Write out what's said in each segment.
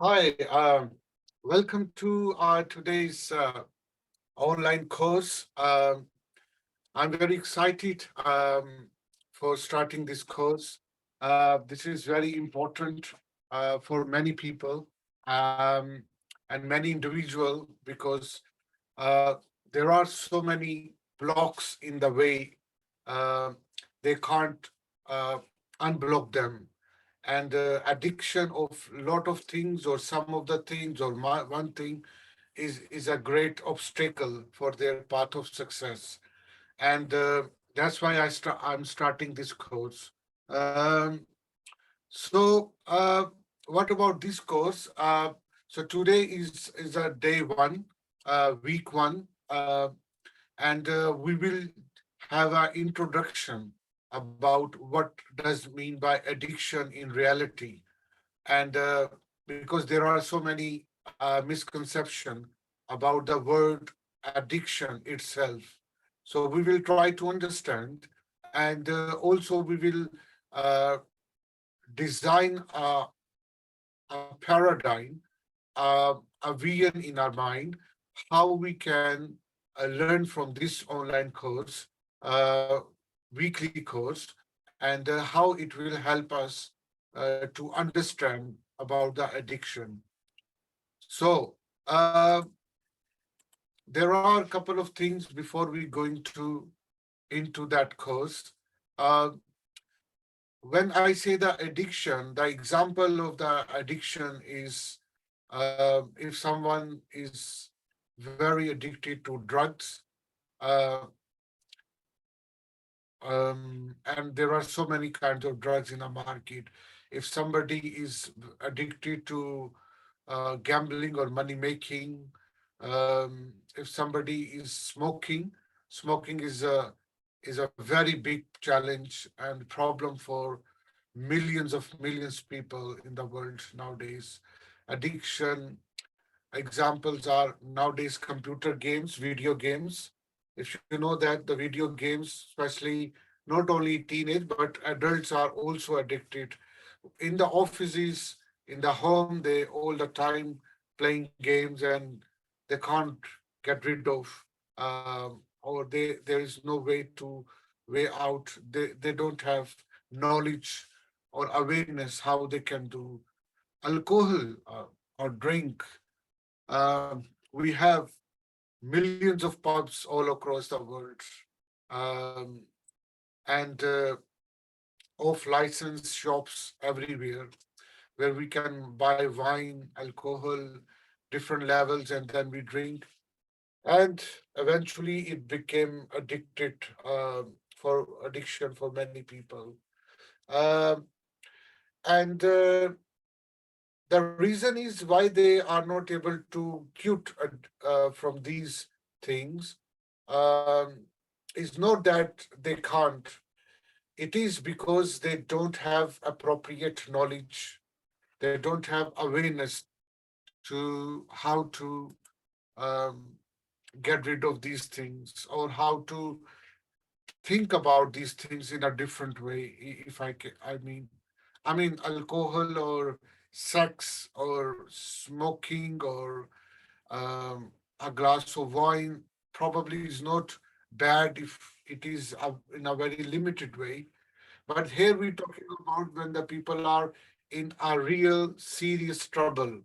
Hi, welcome to our today's online course. I'm very excited for starting this course. This is very important for many people um, and many individual because uh, there are so many blocks in the way. uh, they can't uh, unblock them, and addiction of lot of things or some of the things or one thing is a great obstacle for their path of success. And that's why I'm starting this course. Um, so uh, what about this course? So today is a day one, week one, and we will have an introduction about what does mean by addiction in reality. And because there are so many misconceptions about the word addiction itself, so we will try to understand. And also we will uh, design a paradigm, a vision in our mind, how we can learn from this online course, uh, weekly course, and how it will help us to understand about the addiction. So, there are a couple of things before we go into that course. Uh, when I say the addiction, the example of the addiction is if someone is very addicted to drugs, uh, and there are so many kinds of drugs in the market. If somebody is addicted to gambling or money making, if somebody is smoking, smoking is a very big challenge and problem for millions people in the world nowadays. Addiction examples are nowadays computer games, video games. If you know that the video games, especially not only teenage but adults are also addicted. In the offices, in the home, they all the time playing games and they can't get rid of, or there is no way out. They don't have knowledge or awareness how they can do alcohol or drink. We have millions of pubs all across the world, um, and off license shops everywhere where we can buy wine, alcohol, different levels, and then we drink. And eventually, it became addicted, for addiction for many people. Um, and the reason is why they are not able to quit from these things, um, is not that they can't. It is because they don't have appropriate knowledge. They don't have awareness to how to um, get rid of these things or how to think about these things in a different way. If I can, I mean, alcohol or sex or smoking or a glass of wine probably is not bad if it is in a very limited way. But here we're talking about when the people are in a real serious trouble,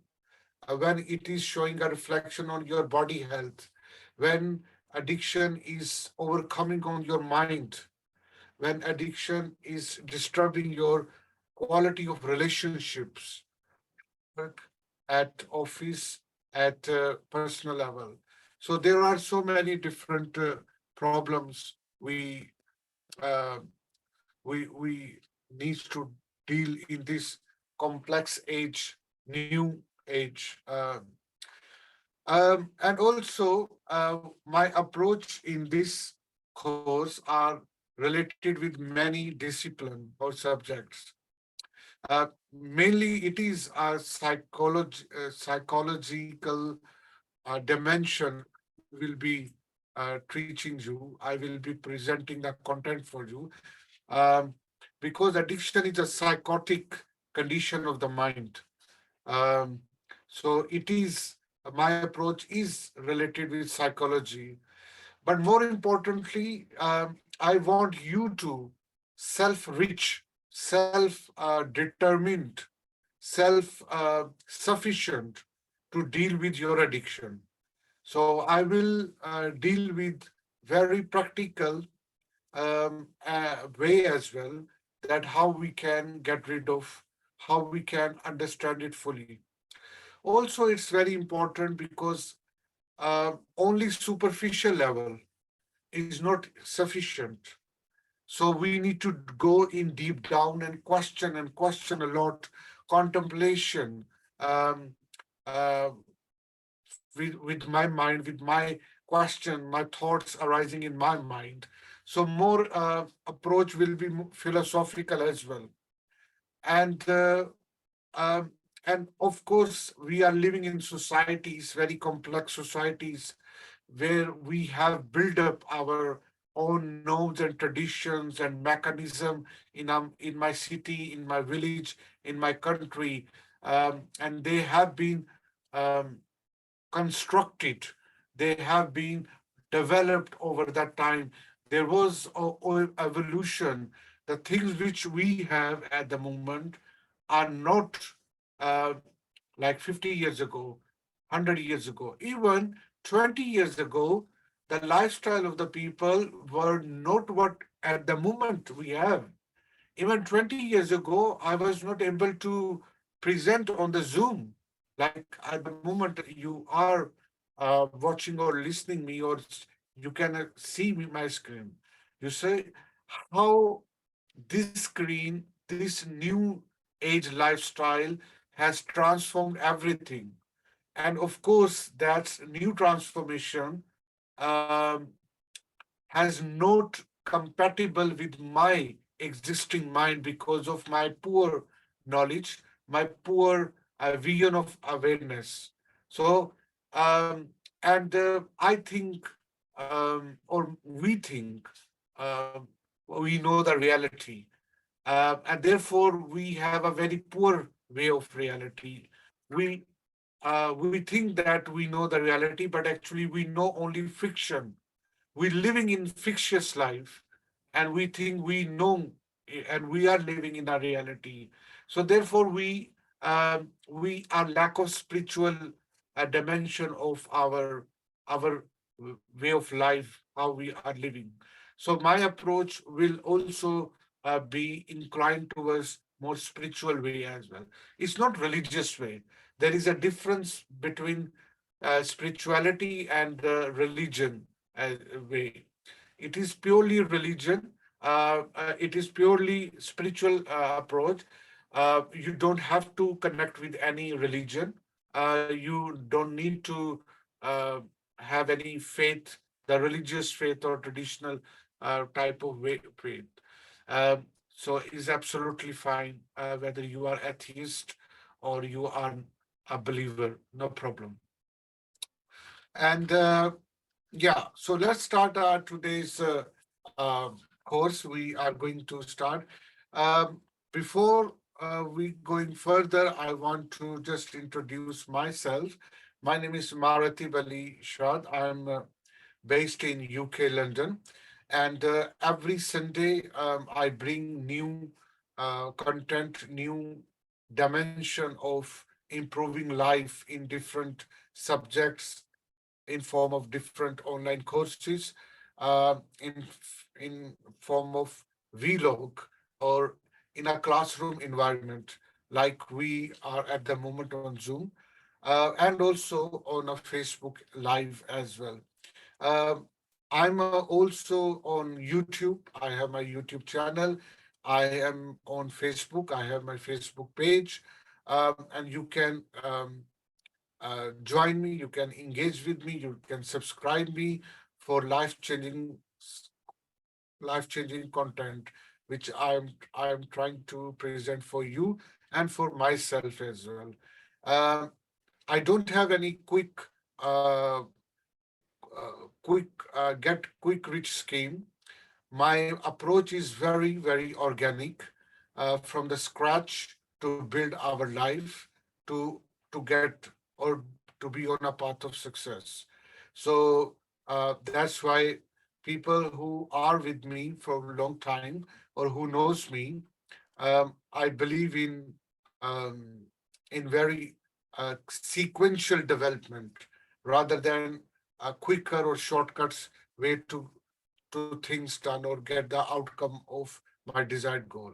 when it is showing a reflection on your body health, when addiction is overcoming on your mind, when addiction is disturbing your quality of relationships, work, at office, at personal level. So there are so many different problems uh, we need to deal in this complex age, new age. And also, my approach in this course are related with many discipline or subjects. Mainly, it is a psychological dimension will be teaching you. I will be presenting the content for you, um, because addiction is a psychotic condition of the mind. Um, So it is, my approach is related with psychology. But more importantly, I want you to self-rich, self-determined, self-sufficient to deal with your addiction. So I will deal with very practical way as well, that how we can get rid of, how we can understand it fully. Also, it's very important because only superficial level is not sufficient. So we need to go in deep down and question a lot, contemplation, um, uh, with my mind, with my question, my thoughts arising in my mind. So more approach will be philosophical as well. And um, and of course, we are living in societies, very complex societies, where we have built up our own norms and traditions and mechanism in my city, in my village, in my country, and they have been um, constructed. They have been developed over that time. There was a evolution. The things which we have at the moment are not uh, like 50 years ago, 100 years ago, even 20 years ago. The lifestyle of the people were not what at the moment we have. Even 20 years ago, I was not able to present on the Zoom. Like at the moment you are watching or listening me, or you can see me, my screen. You say how this screen, this new age lifestyle has transformed everything. And of course, that new transformation um, has not compatible with my existing mind because of my poor knowledge, my poor vision of awareness. So, I think, or we think, we know the reality, and therefore we have a very poor way of reality. We we think that we know the reality, but actually we know only fiction. We're living in fictitious life, and we think we know, and we are living in a reality. So therefore we are lack of spiritual dimension of our way of life, how we are living. So my approach will also be inclined towards more spiritual way as well. It's not religious way. There is a difference between spirituality and religion uh, way. It is purely religion. It is purely spiritual approach. You don't have to connect with any religion. You don't need to have any faith, the religious faith or traditional type of faith. So is absolutely fine whether you are atheist or you are a believer, no problem. And yeah, so let's start our today's course. We are going to start. Um, Before we going further, I want to just introduce myself. My name is Maratib Ali Shad. I'm based in UK, London, and every Sunday I bring new content, new dimension of improving life in different subjects in form of different online courses, in form of vlog, or in a classroom environment like we are at the moment on Zoom, and also on a Facebook Live as well. Um, I'm also on YouTube. I have my YouTube channel. I am on Facebook. I have my Facebook page, and you can join me. You can engage with me. You can subscribe me for life changing content, which I'm trying to present for you and for myself as well. Um, I don't have any uh, quick rich scheme. My approach is very, very organic, from the scratch to build our life to get or to be on a path of success. So that's why people who are with me for a long time or who knows me, I believe in very sequential development rather than a quicker or shortcuts way to things done or get the outcome of my desired goal.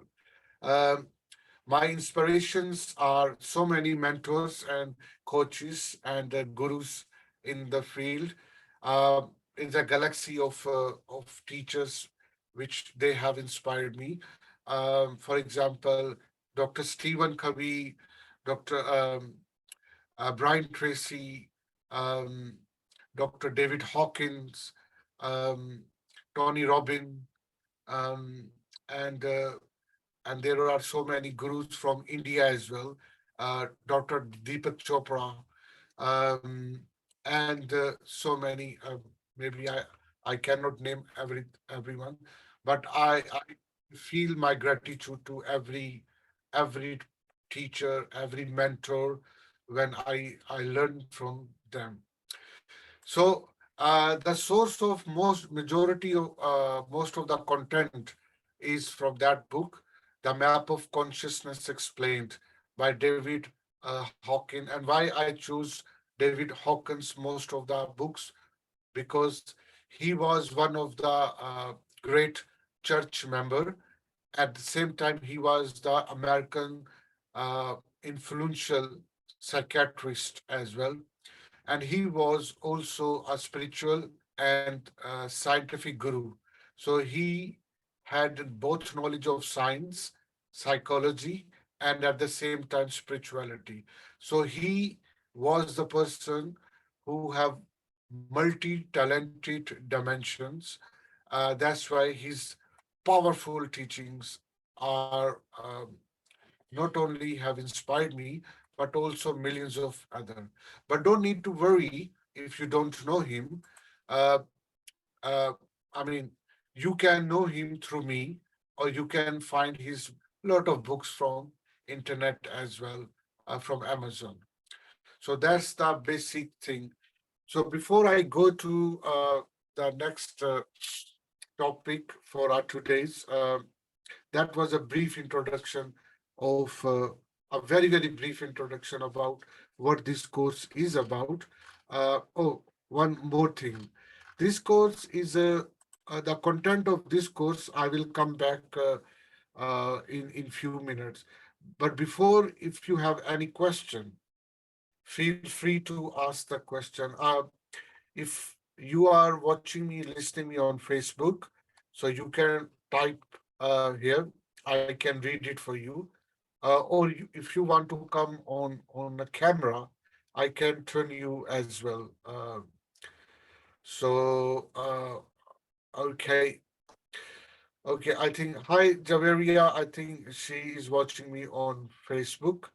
Um, my inspirations are so many mentors and coaches and gurus in the field. In the galaxy of teachers which they have inspired me. For example, Dr. Stephen Covey, Dr. Brian Tracy, um, Dr. David Hawkins, um, Tony Robbins, um, and there are so many gurus from India as well, Dr. Deepak Chopra, um, and so many. Maybe I cannot name everyone, but I feel my gratitude to every teacher, every mentor when I learn from them. So the source of most of the content is from that book, The Map of Consciousness Explained by David Hawkins. And why I choose David Hawkins most of the books, because he was one of the great church member. At the same time, he was the American influential psychiatrist as well, and he was also a spiritual and scientific guru. So he had both knowledge of science, psychology, and at the same time spirituality. So he was the person who have multi-talented dimensions. That's why his powerful teachings are not only have inspired me, but also millions of other. But don't need to worry if you don't know him. Uh, uh, I mean, you can know him through me, or you can find his lot of books from internet as well, from Amazon. So that's the basic thing. So before I go to the next topic for our today's, that was a brief introduction of a very, very brief introduction about what this course is about. One more thing. This course is the content of this course. I will come back in few minutes. But before, if you have any question, feel free to ask the question. If you are watching me, listening me on Facebook, so you can type here. I can read it for you. If you want to come on a camera, I can turn you as well. Okay, okay. I think hi Javeria. I think she is watching me on Facebook.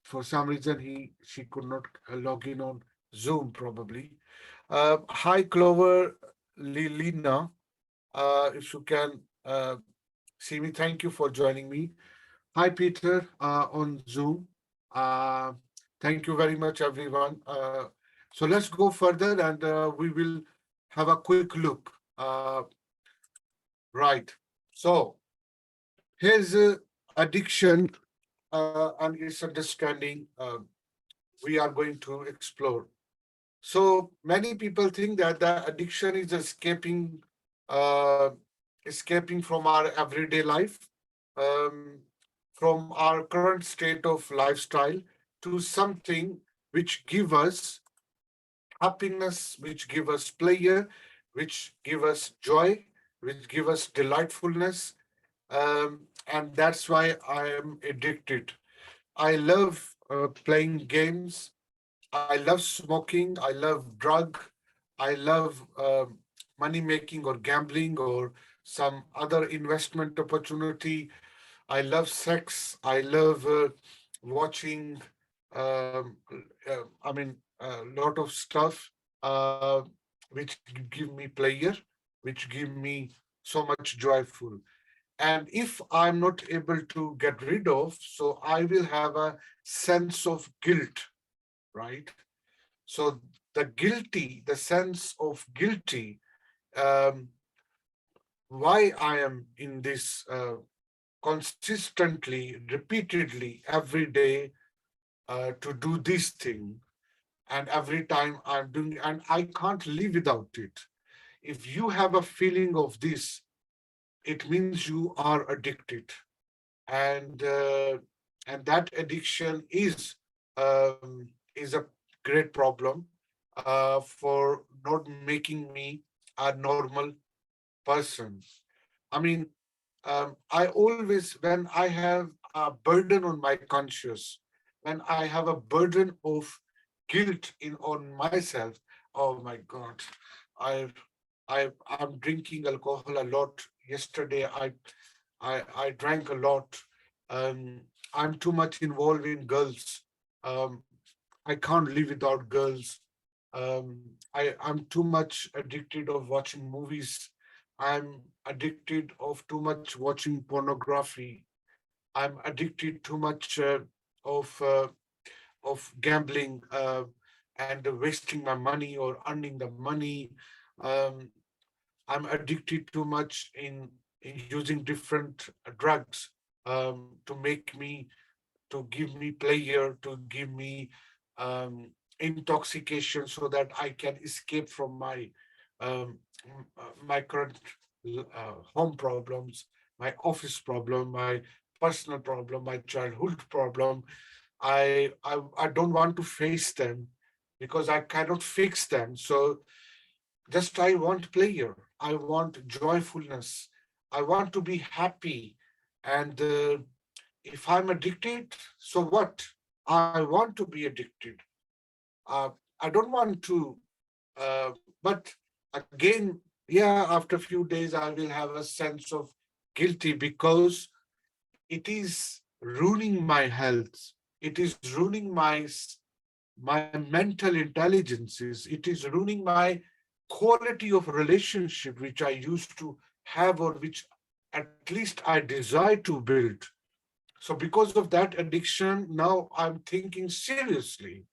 For some reason, she could not log in on Zoom probably. Hi, Clover Lilina. If you can see me, thank you for joining me. Hi, Peter, on Zoom. Uh, Thank you very much, everyone. So let's go further and we will have a quick look. Right. So here's addiction and its understanding we are going to explore. So many people think that the addiction is uh, escaping from our everyday life, um, from our current state of lifestyle to something which give us happiness, which give us pleasure, which give us joy, which give us delightfulness, and that's why I am addicted. I love playing games. I love smoking. I love drug. I love money making or gambling or some other investment opportunity. I love sex. I love watching. Um, I mean, a lot of stuff which give me pleasure, which give me so much joyful. And if I'm not able to get rid of, so I will have a sense of guilt, right? So the sense of guilty, um, why I am in this consistently, repeatedly, every day to do this thing, and every time I'm doing, and I can't live without it. If you have a feeling of this, it means you are addicted, and uh, and that addiction is a great problem for not making me a normal person. I mean, I always, when I have a burden on my conscience, when I have a burden of guilt in on myself, oh my God, I I'm drinking alcohol a lot. Yesterday, I drank a lot. Um, I'm too much involved in girls. Um, I can't live without girls. I'm too much addicted of watching movies. I'm addicted of too much watching pornography. I'm addicted too much of gambling and wasting my money or earning the money. Um, I'm addicted too much in using different drugs to make me, to give me pleasure, to give me um, intoxication, so that I can escape from um, my current home problems, my office problem, my personal problem, my childhood problem. I don't want to face them because I cannot fix them. So just I want pleasure. I want joyfulness. I want to be happy. And if I'm addicted, so what? I want to be addicted. Uh, I don't want to, but again, yeah, after a few days, I will have a sense of guilty because it is ruining my health. It is ruining my mental intelligences. It is ruining my quality of relationship, which I used to have, or which at least I desire to build. So because of that addiction, now I'm thinking seriously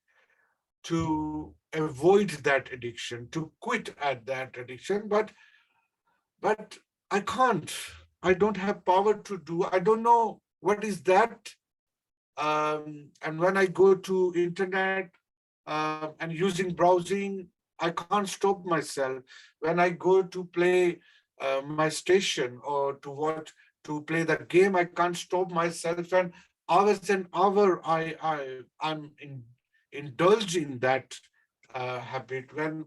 to avoid that addiction, to quit at that addiction, but I can't. I don't have power to do. I don't know what is that. And when I go to internet and using browsing, I can't stop myself. When I go to play my station or to watch, to play the game, I can't stop myself. And hour I'm indulge in that habit. When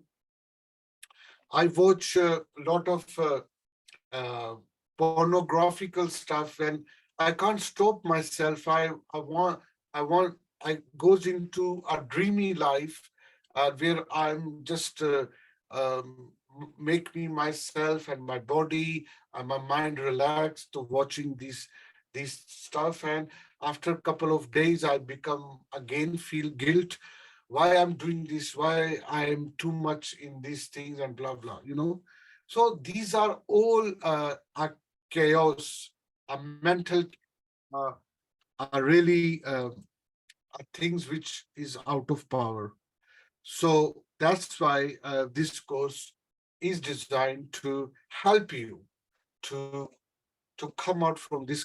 I watch a lot of uh, pornographical stuff, and I can't stop myself. I want, I goes into a dreamy life where I'm just make me myself and my body and my mind relaxed to watching these stuff. And after a couple of days, I become again feel guilt. Why I'm doing this? Why I'm too much in these things and blah blah. So these are all a chaos, a mental, uh, are really things which is out of power. So that's why this course is designed to help you to to come out from this.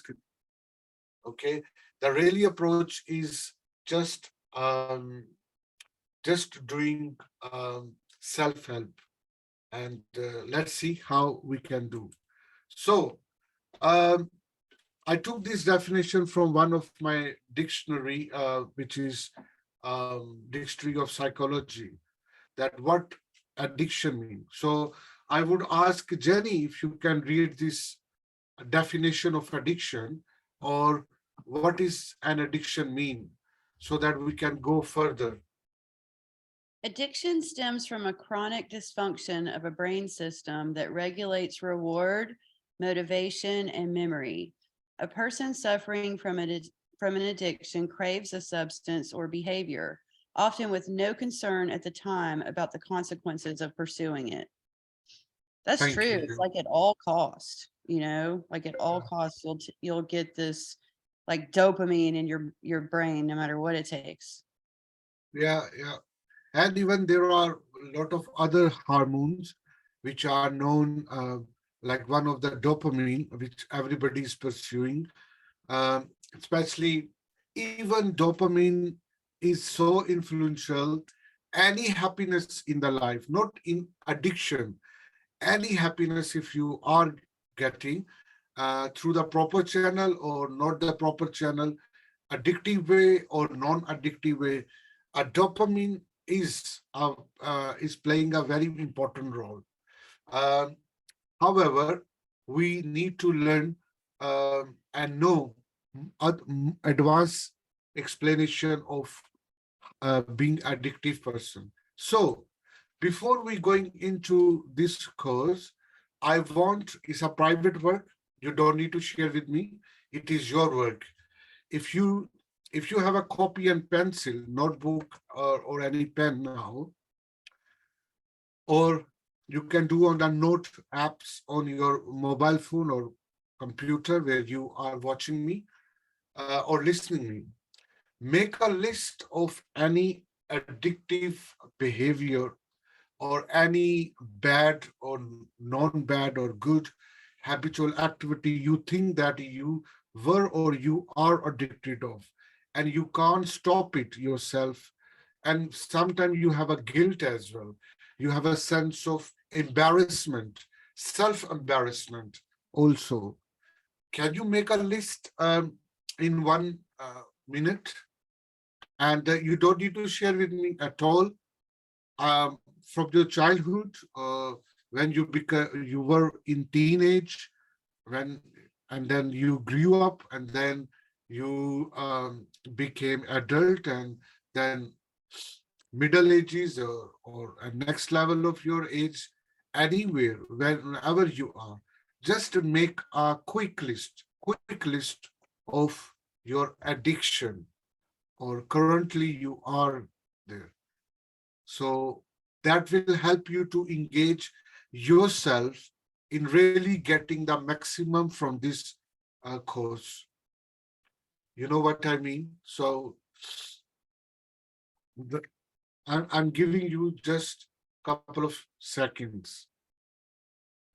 Okay, the really approach is just doing self-help, and let's see how we can do. So um, I took this definition from one of my dictionary, which is Dictionary of Psychology, that what addiction means. So I would ask Jenny if you can read this definition of addiction, or what is an addiction mean, so that we can go further. Addiction stems from a chronic dysfunction of a brain system that regulates reward, motivation, and memory. A person suffering from an addiction craves a substance or behavior, often with no concern at the time about the consequences of pursuing it. That's Thank true. It's you. like at all cost, like at all costs, you'll get this like dopamine in your brain no matter what it takes. Yeah, yeah. And even there are a lot of other hormones which are known, like one of the dopamine, which everybody is pursuing. Especially, even dopamine is so influential. Any happiness in the life, not in addiction, any happiness if you are getting through the proper channel or not the proper channel, addictive way or non-addictive way, a dopamine is playing a very important role. Um, However, we need to learn and know advanced explanation of being addictive person. So before we going into this course, I want, it's a private work. You don't need to share with me. It is your work. If you have a copy and pencil, notebook, or any pen now, or you can do on the note apps on your mobile phone or computer where you are watching me or listening me. Make a list of any addictive behavior or any bad or non-bad or good habitual activity you think that you were or you are addicted of, and you can't stop it yourself. And sometimes you have a guilt as well. You have a sense of embarrassment, self-embarrassment also. Can you make a list in 1 minute? And you don't need to share with me at all. From your childhood, when you were in teenage, when and then you grew up, and then you became adult, and then middle ages, or a next level of your age, anywhere, wherever you are, just to make a quick list of your addiction or currently you are there. So that will help you to engage yourself in really getting the maximum from this course. You know what I mean? So the, I'm giving you just a couple of seconds.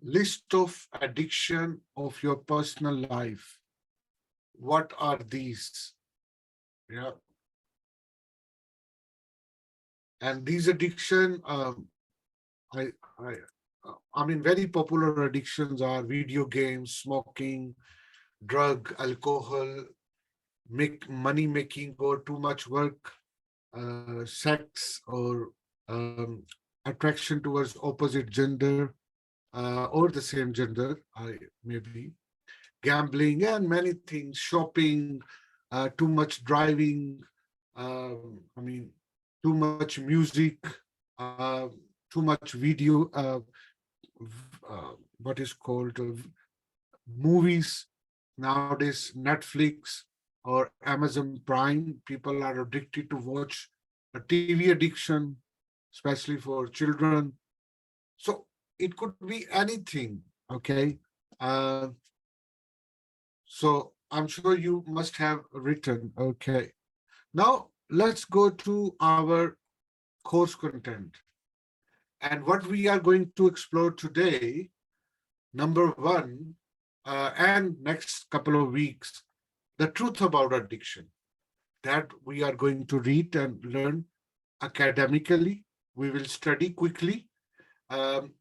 List of addiction of your personal life. What are these? Yeah, and these addiction, I, I mean, very popular addictions are video games, smoking, drug, alcohol, money making, or too much work, sex, or attraction towards opposite gender or the same gender, maybe gambling and many things, shopping, too much driving, I mean, too much music, uh, too much video, what is called movies nowadays, Netflix or Amazon Prime. People are addicted to watch a TV addiction, especially for children. So it could be anything. Okay. Uh, so I'm sure you must have written. Okay. Now let's go to our course content. And what we are going to explore today, number one, and next couple of weeks, the truth about addiction that we are going to read and learn academically. We will study quickly, um,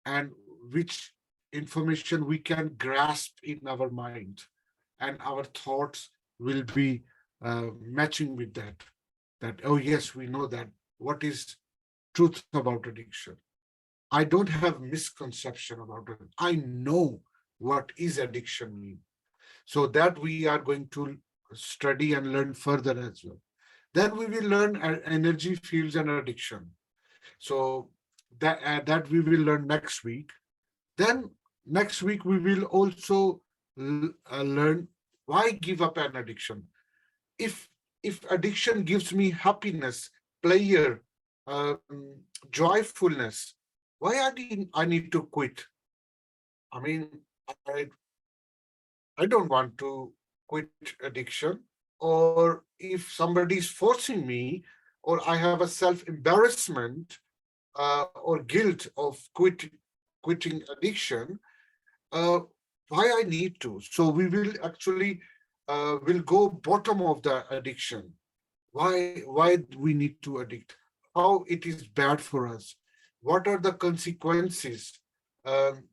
and which information we can grasp in our mind, and our thoughts will be matching with that. That, oh, yes, we know that. What is truth about addiction? I don't have misconception about it. I know what is addiction mean. So that we are going to study and learn further as well. Then we will learn energy fields and addiction. So that we will learn next week. Then next week we will also learn why give up an addiction. If if addiction gives me happiness, pleasure, joyfulness, why I need to quit? I mean, I I don't want to quit addiction. Or if somebody is forcing me, or I have a self-embarrassment or guilt of quitting addiction, uh, why I need to. So we will actually will go bottom of the addiction. Why we need to addict? How it is bad for us? What are the consequences? Um,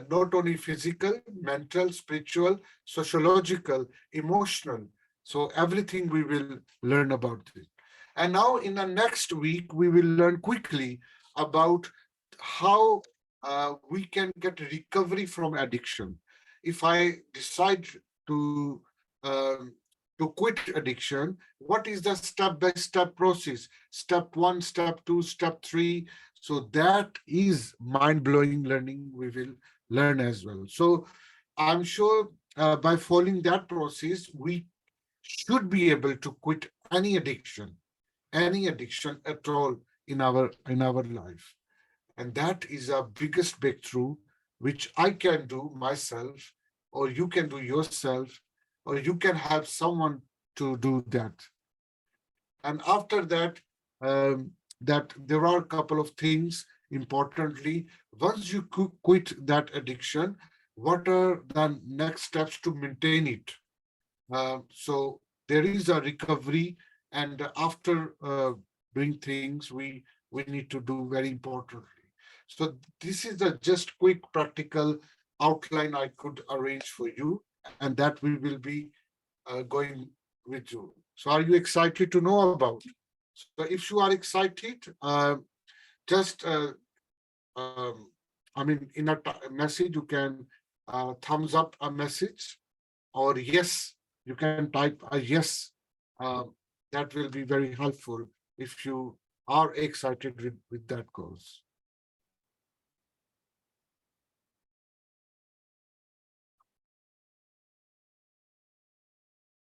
not only physical, mental, spiritual, sociological, emotional. So everything we will learn about it. And now in the next week, we will learn quickly about how we can get recovery from addiction. If I decide to um, to quit addiction, what is the step-by-step process? Step one, step two, step three. So that is mind-blowing learning we will learn as well. So I'm sure by following that process, we should be able to quit any addiction at all in our life. And that is our biggest breakthrough, which I can do myself, or you can do yourself, or you can have someone to do that. And after that, that there are a couple of things importantly. Once you quit that addiction, what are the next steps to maintain it? So there is a recovery, and after doing things, we need to do very importantly. So this is the just quick practical outline I could arrange for you, and that we will be going with you. So are you excited to know about? So if you are excited, just I mean, in a message, you can thumbs up a message, or yes, you can type a yes. Uh, that will be very helpful if you are excited with that course.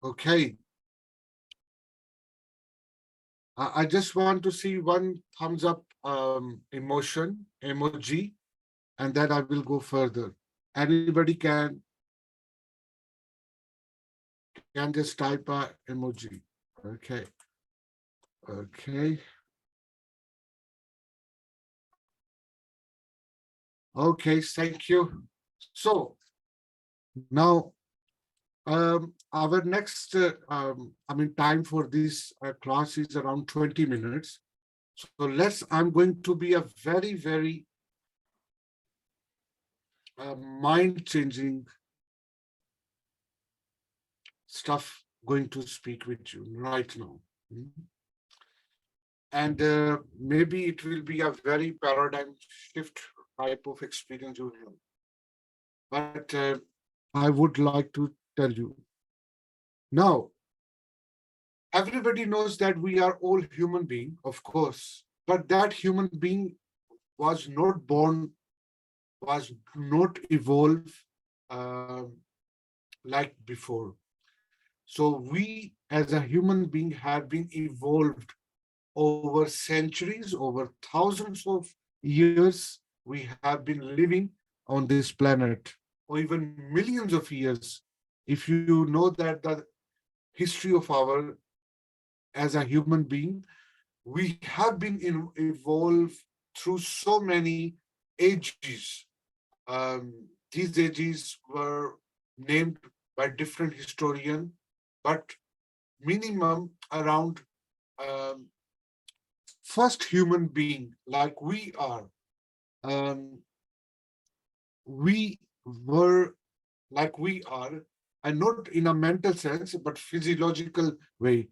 Okay. I just want to see one thumbs up emoji, and then I will go further. Anybody can just type a emoji. Okay. Okay. Okay. Thank you. So now, our next, I mean, time for this class is around 20 minutes. So I'm going to be a very, very mind-changing stuff going to speak with you right now. Mhm. And maybe it will be a very paradigm shift type of experience you have. But I would like to tell you now, everybody knows that we are all human being, of course, but that human being was not born, was not evolved like before. So we as a human being have been evolved over centuries, over thousands of years. We have been living on this planet, or even millions of years. If you know that the history of our as a human being, we have been evolved through so many ages. These ages were named by different historians, but minimum around um, first human being like we are. Um, we were like we are, and not in a mental sense, but physiological way.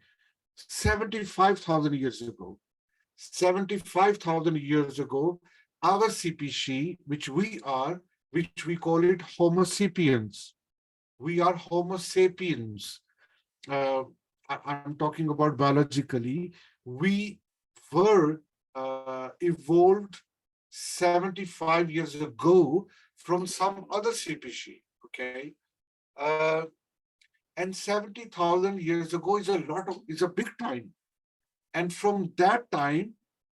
75,000 years ago. 75,000 years ago, our species, which we are, which we call it Homo sapiens. We are Homo sapiens. Uh, I'm talking about biologically. We were evolved 75 years ago from some other species. Okay. Uh, and 70,000 years ago is a big time. And from that time,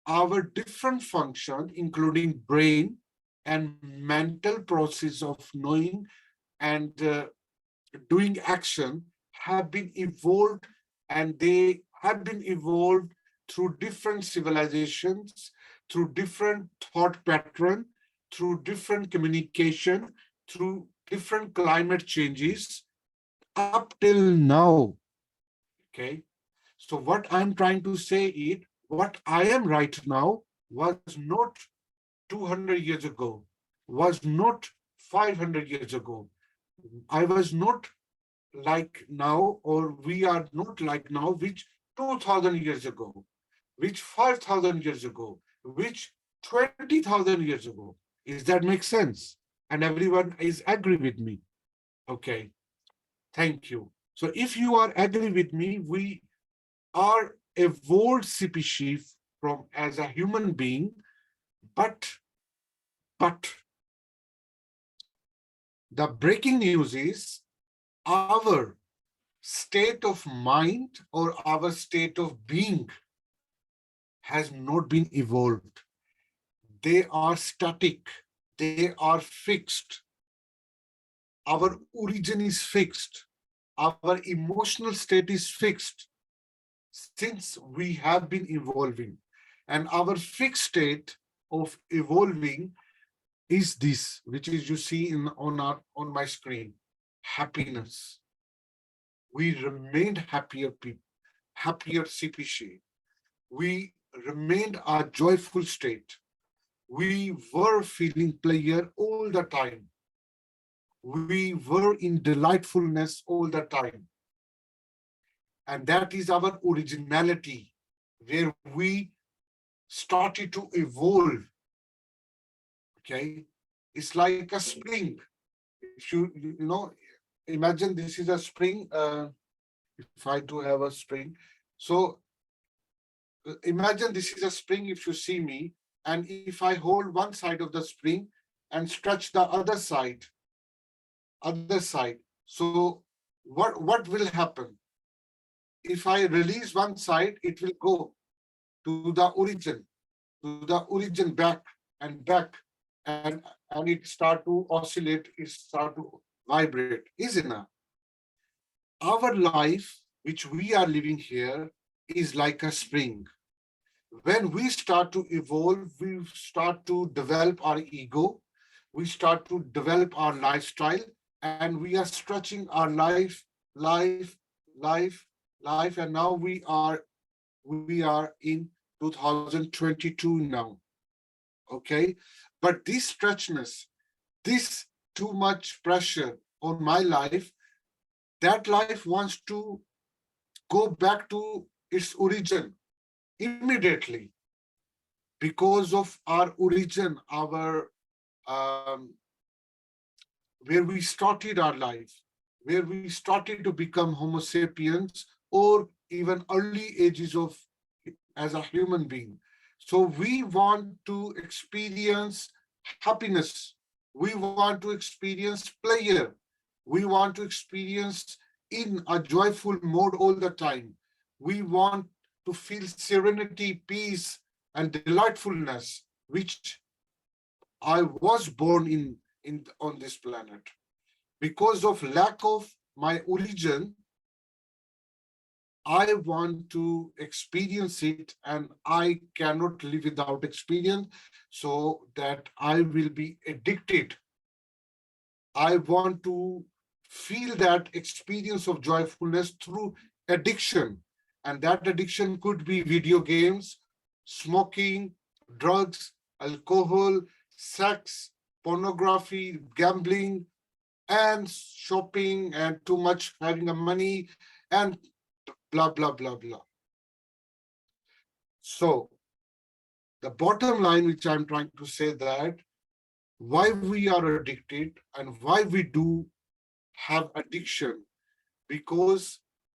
our different function, including brain and mental process of knowing and doing action, have been evolved, and they have been evolved through different civilizations, through different thought pattern, through different communication, through different climate changes up till now. Okay. So what I'm trying to say is what I am right now was not 200 years ago, was not 500 years ago. I was not like now, or we are not like now, which 2000 years ago, which 5000 years ago, which 20,000 years ago. Is that make sense? And everyone is agree with me. Okay, thank you. So if you are agree with me, we are evolved species from as a human being, but the breaking news is our state of mind or our state of being has not been evolved. They are static, they are fixed. Our origin is fixed, our emotional state is fixed since we have been evolving. And our fixed state of evolving is this, which is you see on my screen, happiness. We remained happier people, happier species. We remained a joyful state. We were feeling pleasure all the time. We were in delightfulness all the time. And that is our originality, where we started to evolve. Okay. It's like a spring. If you know, imagine this is a spring. If I do have a spring. So imagine this is a spring if you see me, and if I hold one side of the spring and stretch the other side. So what will happen? If I release one side, it will go to the origin back and back, and it start to oscillate, it start to vibrate, isn't it? Our life, which we are living here, is like a spring. When we start to evolve, we start to develop our ego, we start to develop our lifestyle, and we are stretching our life, life, life, and now we are in 2022 now. Okay, but this stretchness, this too much pressure on my life, that life wants to go back to its origin immediately because of our origin, our where we started our life, where we started to become Homo sapiens, or even early ages of as a human being. So we want to experience happiness. We want to experience pleasure. We want to experience in a joyful mode all the time. We want to feel serenity, peace, and delightfulness, which I was born in on this planet. Because of lack of my origin, I want to experience it, and I cannot live without experience, so that I will be addicted. I want to feel that experience of joyfulness through addiction. And that addiction could be video games, smoking, drugs, alcohol, sex, pornography, gambling, and shopping, and too much having a money, and blah, blah, blah, blah. So the bottom line, which I'm trying to say, that why we are addicted and why we do have addiction, because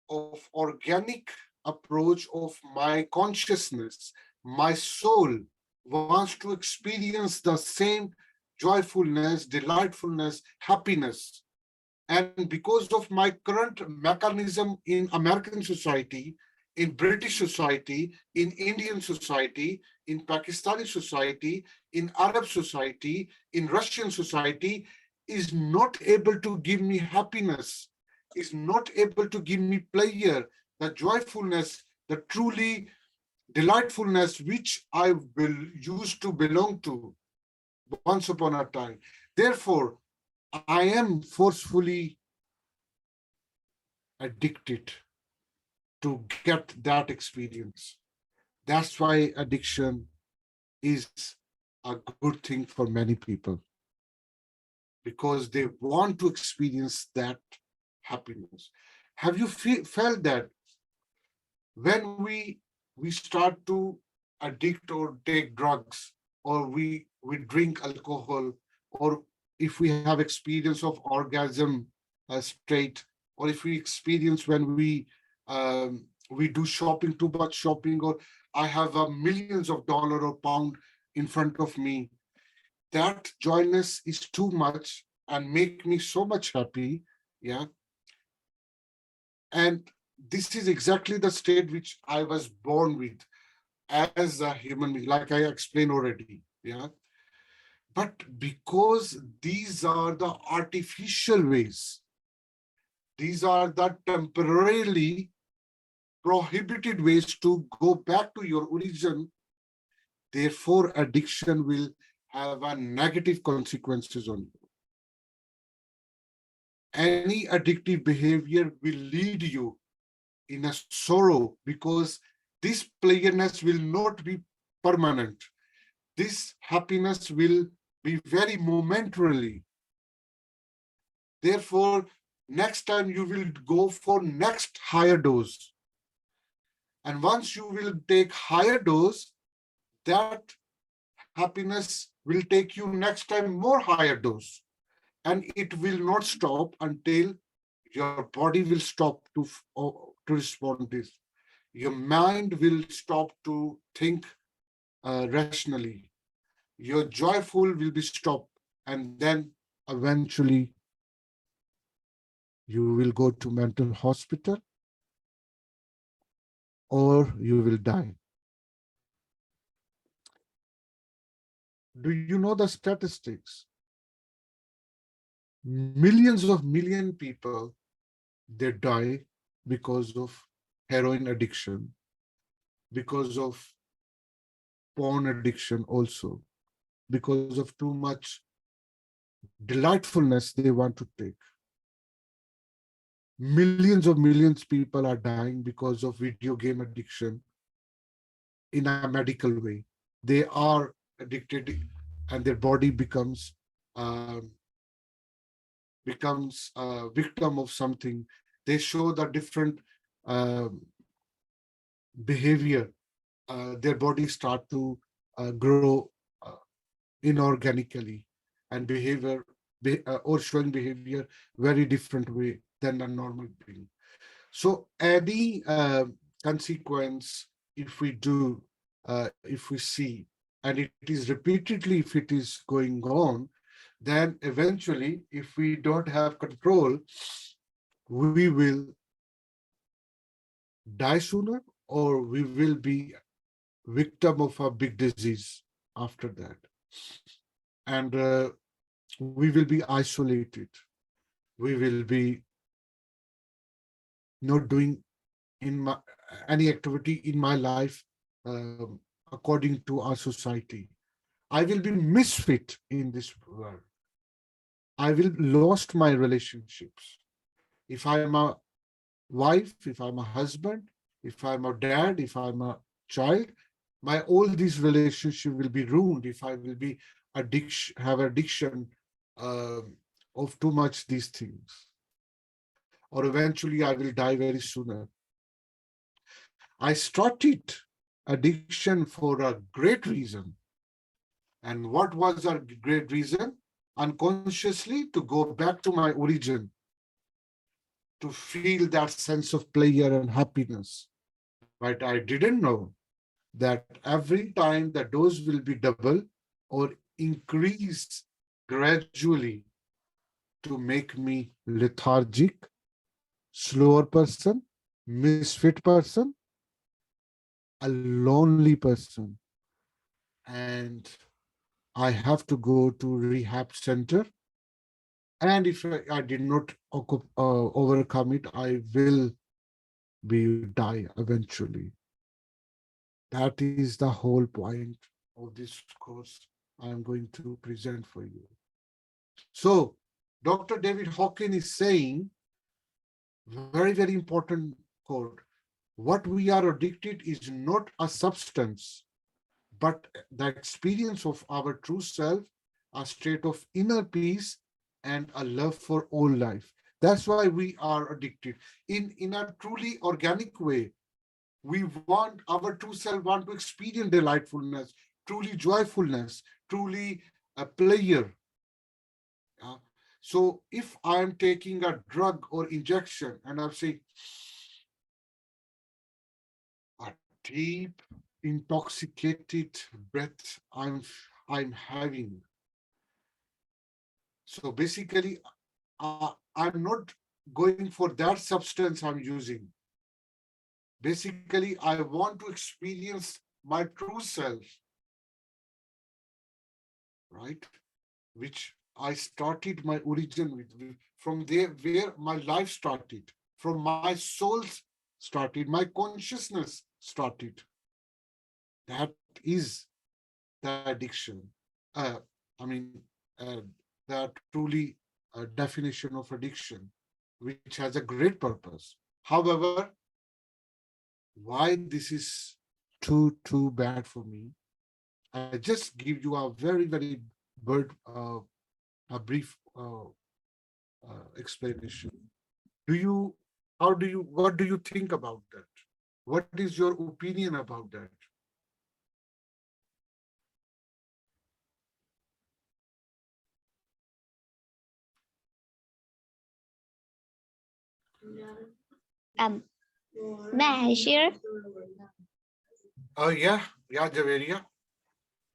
of organic approach of my consciousness. My soul wants to experience the same joyfulness, delightfulness, happiness. And because of my current mechanism in American society, in British society, in Indian society, in Pakistani society, in Arab society, in Russian society, is not able to give me happiness, is not able to give me pleasure, the joyfulness, the truly delightfulness which I will used to belong to once upon a time. Therefore, I am forcefully addicted to get that experience. That's why addiction is a good thing for many people, because they want to experience that happiness. Have you felt that when we start to addict or take drugs, or we drink alcohol, or if we have experience of orgasm state, or if we experience when we do shopping, too much shopping, or I have millions of dollar or pound in front of me, that joyness is too much and make me so much happy. Yeah. And this is exactly the state which I was born with as a human being, like I explained already. Yeah. But because these are the artificial ways, these are the temporarily prohibited ways to go back to your origin, therefore addiction will have a negative consequences on you. Any addictive behavior will lead you in a sorrow, because this playerness will not be permanent. This happiness will be very momentarily. Therefore, next time you will go for next higher dose. And once you will take higher dose, that happiness will take you next time more higher dose. And it will not stop until your body will stop to respond this. Your mind will stop to think rationally. Your joyful will be stopped, and then eventually you will go to mental hospital or you will die. Do you know the statistics? Millions of million people, they die because of heroin addiction, because of porn addiction also, because of too much delightfulness they want to take. Millions of millions people are dying because of video game addiction in a medical way. They are addicted and their body becomes a victim of something. They show the different uh, behavior. Their body start to grow inorganically and or showing behavior very different way than a normal being. So any consequence, if we do, if we see, and it is repeatedly, if it is going on, then eventually, if we don't have control, we will die sooner, or we will be victim of a big disease after that. And we will be isolated. We will be not doing in my any activity in my life according to our society. I will be misfit in this world. I will lost my relationships. If I am a wife, if I'm a husband, if I'm a dad, if I'm a child, my all these relationship will be ruined if I will be have addiction of too much these things. Or eventually I will die very sooner. I started addiction for a great reason. And what was our great reason? Unconsciously to go back to my origin, to feel that sense of pleasure and happiness. But I didn't know that every time the dose will be double or increase gradually to make me lethargic, slower person, misfit person, a lonely person. And I have to go to rehab center. And if I did not overcome it, I will be die eventually. That is the whole point of this course I am going to present for you. So, Dr. David Hawkins is saying very, very important quote. What we are addicted is not a substance, but the experience of our true self, a state of inner peace, and a love for all life. That's why we are addicted. In a truly organic way, we want our true self want to experience delightfulness, truly joyfulness, truly a player. uh, so if I am taking a drug or injection and I'm saying a deep intoxicated breath I'm having, so basically I'm not going for that substance I'm using. Basically I want to experience my true self, right? Which I started my origin with, from there where my life started, from my soul's started, my consciousness started. That is the addiction. Uh, I mean, the truly definition of addiction, which has a great purpose. However, why this is too bad for me? I just give you a very very bird a brief explanation. Do you, how do you, what do you think about that? What is your opinion about that? Um, may I share? Yeah, yeah, Javeria.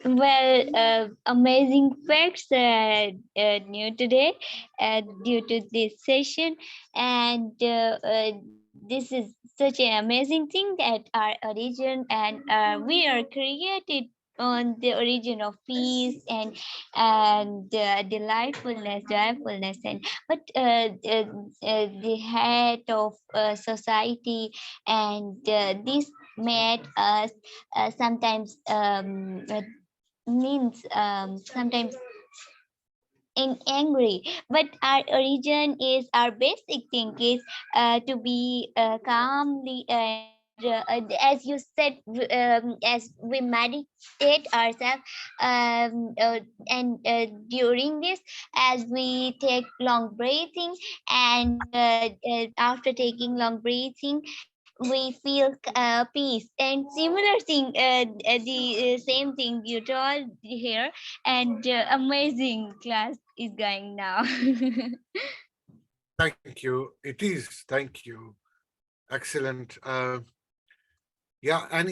Well, amazing facts new today due to this session, and this is such an amazing thing that our origin and we are created on the origin of peace and delightfulness, joyfulness, and but the head of society and this made us sometimes means sometimes angry, but our origin is our basic thing is to be calmly and as you said as we meditate ourselves and during this as we take long breathing and after taking long breathing we feel peace and similar thing the same thing you told here and amazing class is going now. Thank you. It is. Thank you. Excellent. Yeah.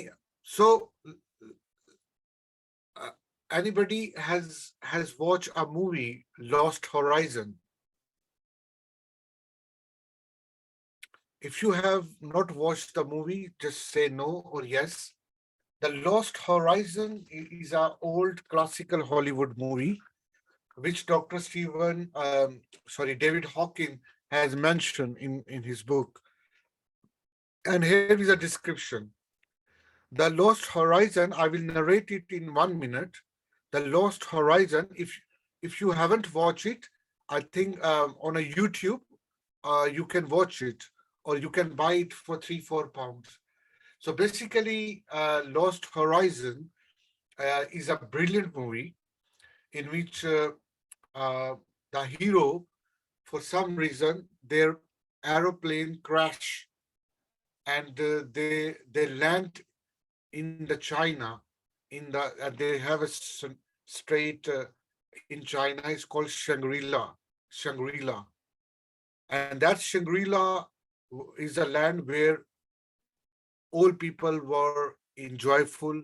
So uh, anybody has watched a movie, Lost Horizon? If you have not watched the movie, just say no or yes. The Lost Horizon is a old classical Hollywood movie, which Dr. David Hawkins has mentioned in his book. And here is a description. The Lost Horizon, I will narrate it in 1 minute. The Lost Horizon, if you haven't watched it, I think on a YouTube, you can watch it or you can buy it for 3-4 pounds. So basically, Lost Horizon is a brilliant movie in which the hero, for some reason, their aeroplane crash and they land in the China in the they have a strait in China. It's called Shangri-La, and that Shangri-La is a land where all people were in joyful,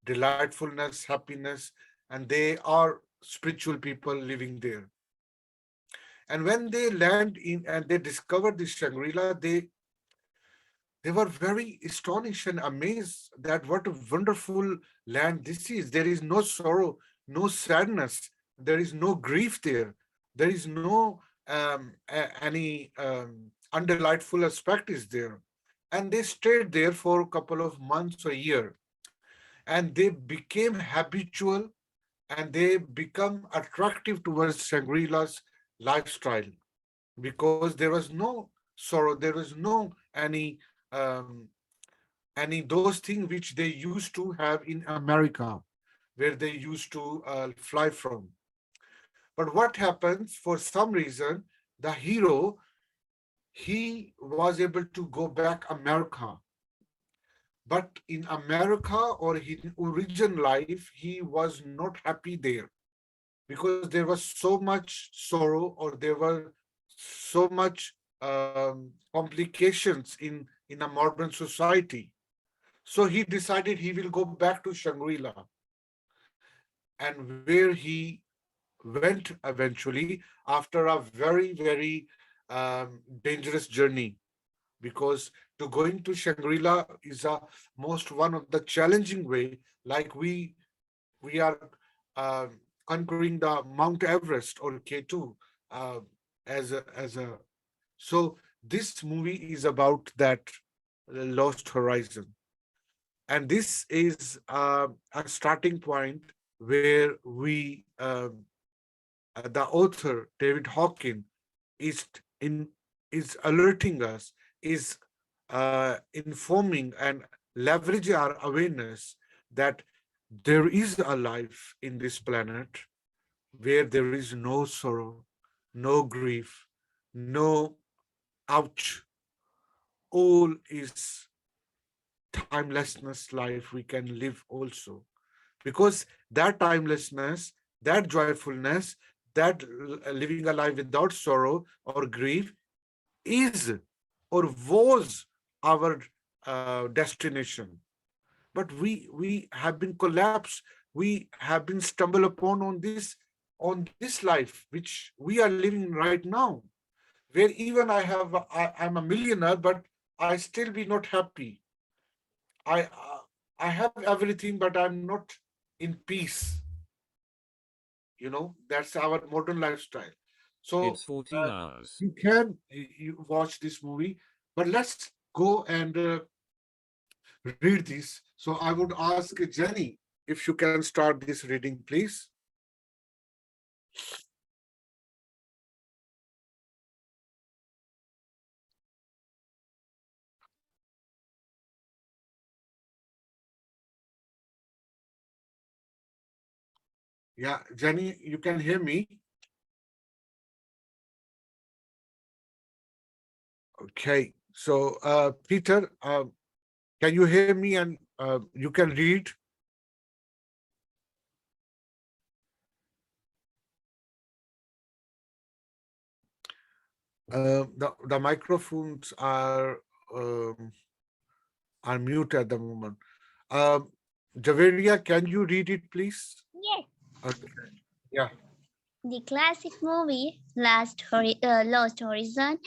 delightfulness, happiness, and they are spiritual people living there. And when they land in and they discover this Shangri-La, they were very astonished and amazed that what a wonderful land this is. There is no sorrow, no sadness, there is no grief there. There is no any undelightful aspect is there. And they stayed there for a couple of months or a year. and they became habitual, and they become attractive towards Shangri-La's lifestyle, because there was no sorrow, there was no um, any those things which they used to have in America, where they used to fly from. But what happens, for some reason, the hero, he was able to go back America. But in America, or in origin life, he was not happy there, because there was so much sorrow, or there were so much complications in a modern society. So he decided he will go back to Shangri-La, and where he went eventually after a very, very dangerous journey, because to going to Shangri-La is a most one of the challenging way, like we are uh, conquering the Mount Everest or K2 uh, as a so this movie is about that lost horizon, and this is a starting point where the author David Hawkins is in is alerting us, is informing and leveraging our awareness that there is a life in this planet where there is no sorrow, no grief, no ouch. All is timelessness life we can live also. Because that timelessness, that joyfulness, that living a life without sorrow or grief is or was our destination. But we have been collapsed. We have been stumbled upon on this life which we are living right now, where even I'm a millionaire, but I still be not happy. I have everything, but I'm not in peace. That's our modern lifestyle. So It's 14 uh, hours. you can you watch this movie, but let's go and read this. So I would ask Jenny if you can start this reading, please. Yeah, Jenny, you can hear me. Okay. So Peter, can you hear me, and you can read? The microphones are mute at the moment. Um, Javeria, can you read it, please? Yes. Okay. Yeah. The classic movie Lost Horizon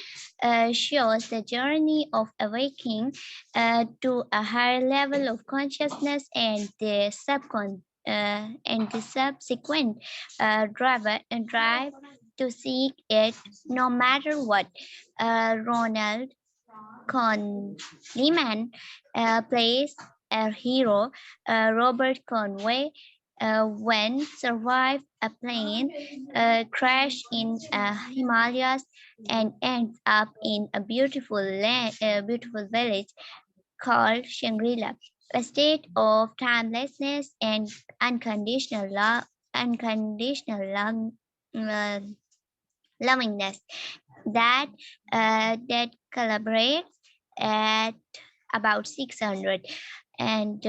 shows the journey of awakening to a higher level of consciousness and the subsequent drive to seek it no matter what. Ronald Conleyman plays a hero, Robert Conway, when survived a plane crash in Himalayas and ends up in a beautiful village called Shangri-La, a state of timelessness and unconditional lovingness that collaborates at about 600. And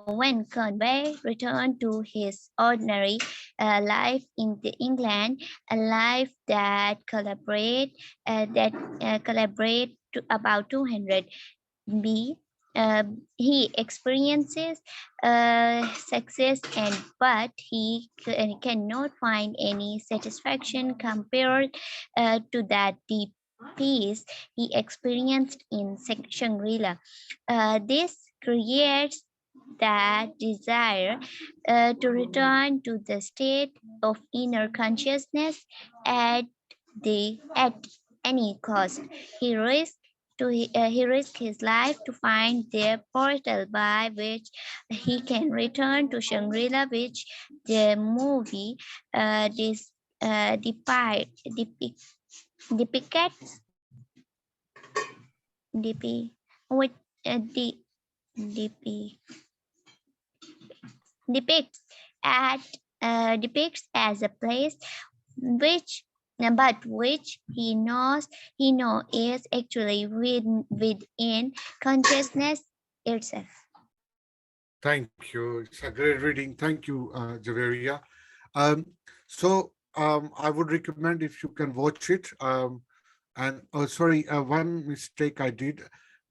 when Conway returned to his ordinary life in the England, a life that collaborate to about 200 B. He experiences success, but he cannot find any satisfaction compared to that deep peace he experienced in Shangri-La. This creates that desire to return to the state of inner consciousness at at any cost. He risks he risked his life to find their portal by which he can return to Shangri-La, which the movie depicts depi- with the depi- depicts at depicts as a place which which he know is actually within consciousness itself. Thank you. It's a great reading. Thank you, Javeria. Um, I would recommend if you can watch it. And oh, sorry, one mistake I did.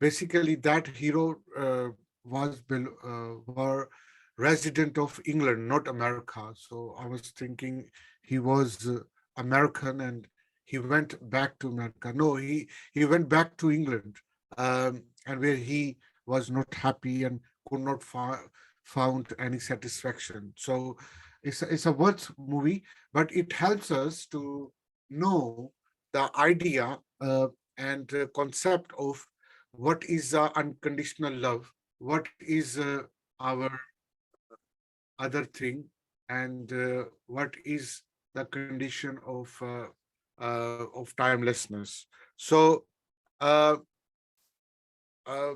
Basically, that hero were resident of England, not America. So I was thinking he was American and he went back to America. No, he went back to England, and where he was not happy and could not found any satisfaction. So it's a worth movie, but it helps us to know the idea and concept of what is unconditional love, what is our other thing, and what is the condition of timelessness. So, uh, uh,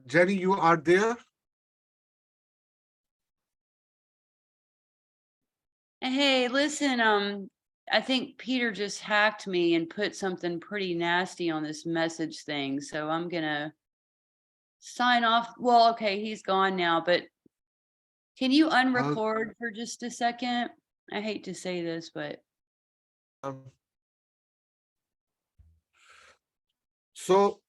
Jenny, you are there. Hey, listen, I think Peter just hacked me and put something pretty nasty on this message thing. So I'm gonna sign off. Well, okay, he's gone now, but can you Uh, unrecord for just a second? I hate to say this, but um, so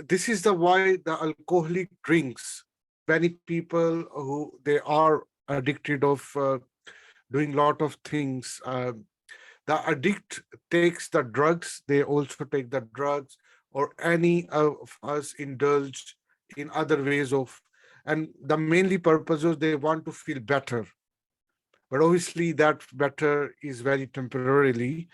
this is the why the alcoholic drinks. Many people who they are addicted of doing lot of things. The addict takes the drugs. They also take the drugs, or any of us indulge in other ways of, and the mainly purpose is they want to feel better. But obviously that better is very temporarily,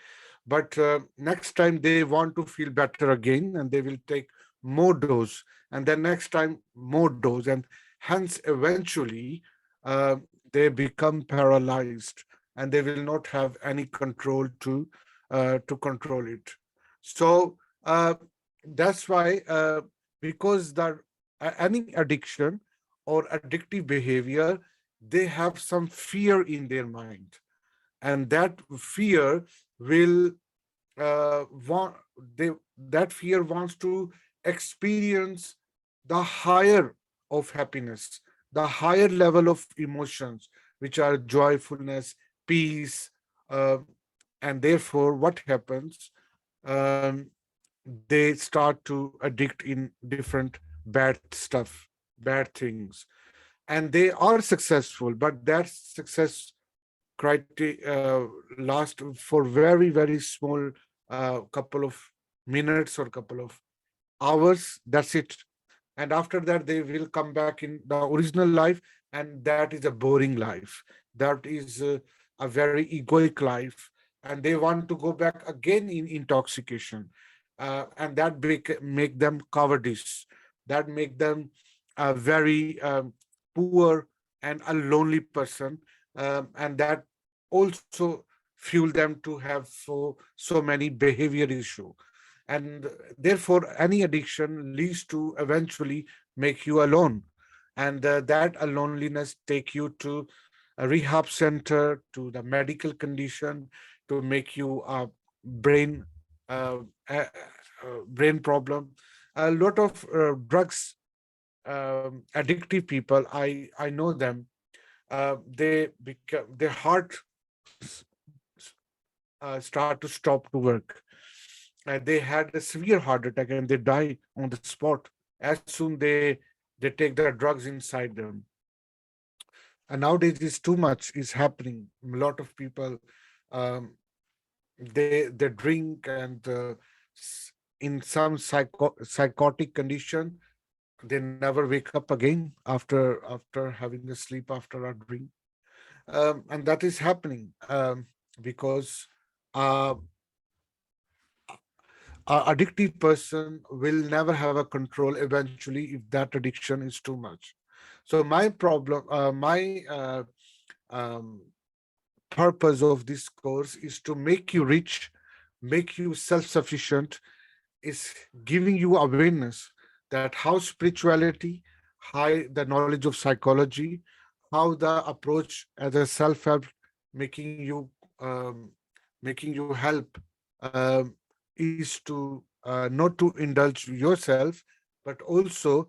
but next time they want to feel better again and they will take more dose, and then next time more dose, and hence eventually uh, they become paralyzed and they will not have any control to control it. So that's why because the any addiction or addictive behavior, they have some fear in their mind, and that fear will want they that fear wants to experience the higher of happiness, the higher level of emotions, which are joyfulness, peace, uh, and therefore what happens, um, they start to addict in different bad stuff, bad things, and they are successful, but that success criteria last for very very small couple of minutes or couple of hours. That's it, and after that they will come back in the original life, and that is a boring life. That is a very egoic life, and they want to go back again in intoxication, and that make them cowardice, that make them a very poor and a lonely person, and that also fuel them to have so many behavior issue, and therefore any addiction leads to eventually make you alone, and that loneliness take you to a rehab center, to the medical condition, to make you a brain uh, brain problem. A lot of drugs addictive people, I know them, they become their heart start to stop to work. They had a severe heart attack and they die on the spot as soon they take the drugs inside them. And nowadays, is too much is happening. A lot of people, um, they drink and in some psychotic condition, they never wake up again after having a sleep after a drink, and that is happening because. Uh, addictive person will never have a control eventually if that addiction is too much. So my um, purpose of this course is to make you rich, make you self-sufficient, is giving you awareness that how spirituality, how the knowledge of psychology, how the approach as a self-help, making you um, making you help is to not to indulge yourself, but also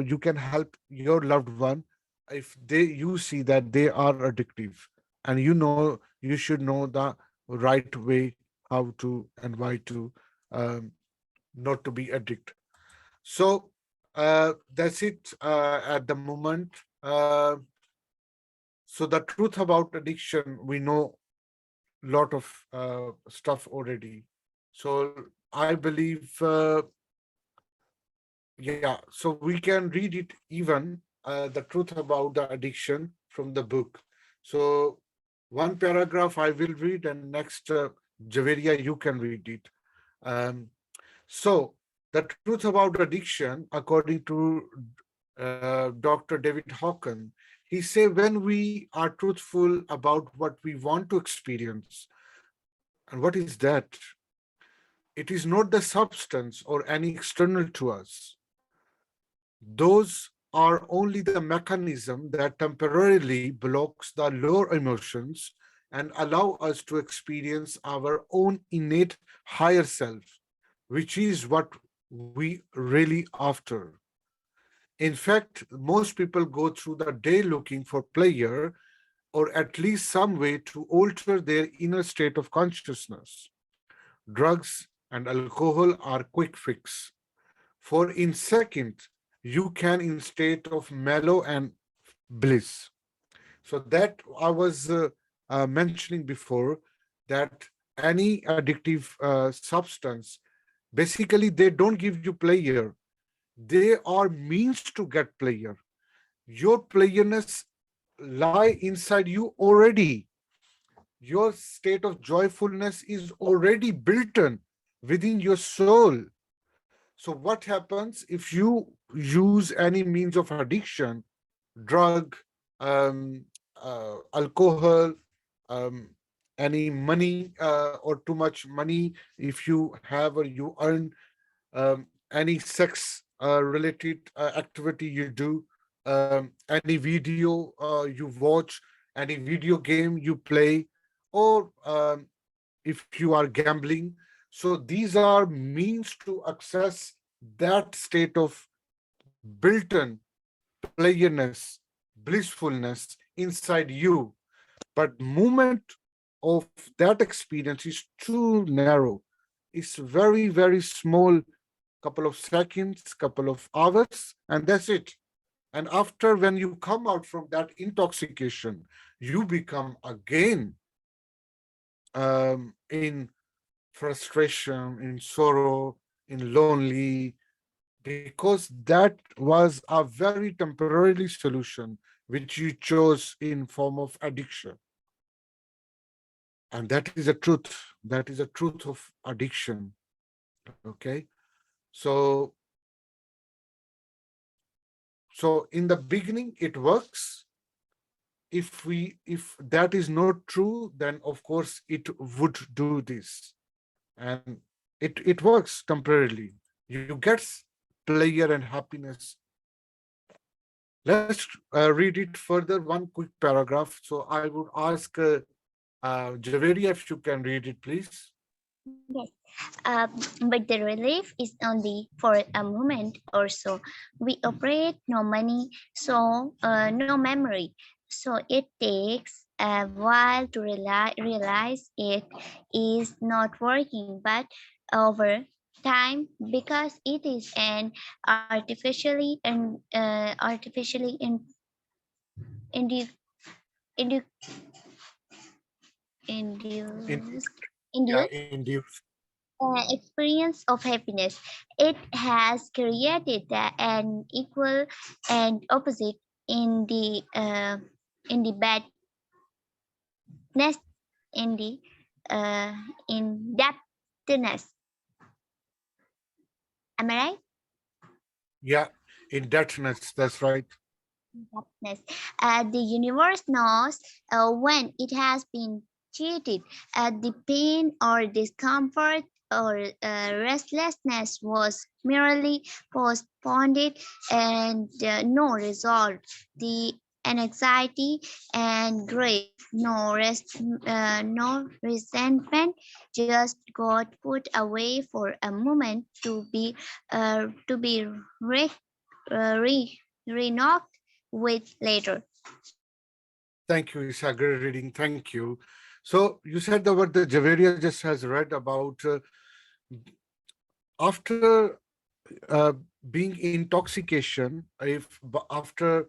you can help your loved one if they you see that they are addictive, and you should know the right way how to and why to um, not to be addict. So that's it at the moment. So the truth about addiction, we know a lot of stuff already. So I believe, yeah. So we can read it even the truth about the addiction from the book. So one paragraph I will read, and next, Javeria, you can read it. Um, So, the truth about addiction, according to Dr. David Hawken, he say when we are truthful about what we want to experience, and what is that? It is not the substance or any external to us. Those are only the mechanism that temporarily blocks the lower emotions and allow us to experience our own innate higher self, which is what we really after. In fact, most people go through the day looking for pleasure or at least some way to alter their inner state of consciousness. Drugs and alcohol are quick fix. For in second, you can in state of mellow and bliss. So that I was mentioning before, that any addictive substance, basically they don't give you pleasure. They are means to get pleasure. Your playerness lie inside you already. Your state of joyfulness is already built in within your soul. So what happens if you use any means of addiction, drug, um, alcohol, um, any money or too much money if you have or you earn, any sex related activity you do, any video you watch, any video game you play, or if you are gambling. So these are means to access that state of built-in playerness, blissfulness inside you. But moment of that experience is too narrow. It's very, very small, couple of seconds, couple of hours, and that's it. And after, when you come out from that intoxication, you become again in frustration, in sorrow, in lonely, because that was a very temporary solution which you chose in form of addiction. And that is a truth. That is a truth of addiction. Okay. So in the beginning it works. If that is not true, then of course it would do this, and it works temporarily. You get pleasure and happiness. Let's read it further, one quick paragraph. So I would ask Javeria if you can read it, please. Yes. But the relief is only for a moment or so. We operate no money, so no memory. So it takes a while to realize it is not working, but over time, because it is an artificially indu, indu, In, yeah, induced induce. experience of happiness. It has created an equal and opposite in the badness, in the in depthness. Am I right? Yeah, indebtedness, that's right. Yes. The universe knows when it has been cheated. The pain or discomfort or restlessness was merely postponed and no result. The anxiety and grief, no resentment, just got put away for a moment to be re, re, knocked with later. Thank you. It's a great reading. Thank you. So you said the word that Javeria just has read about after uh, being intoxication, if after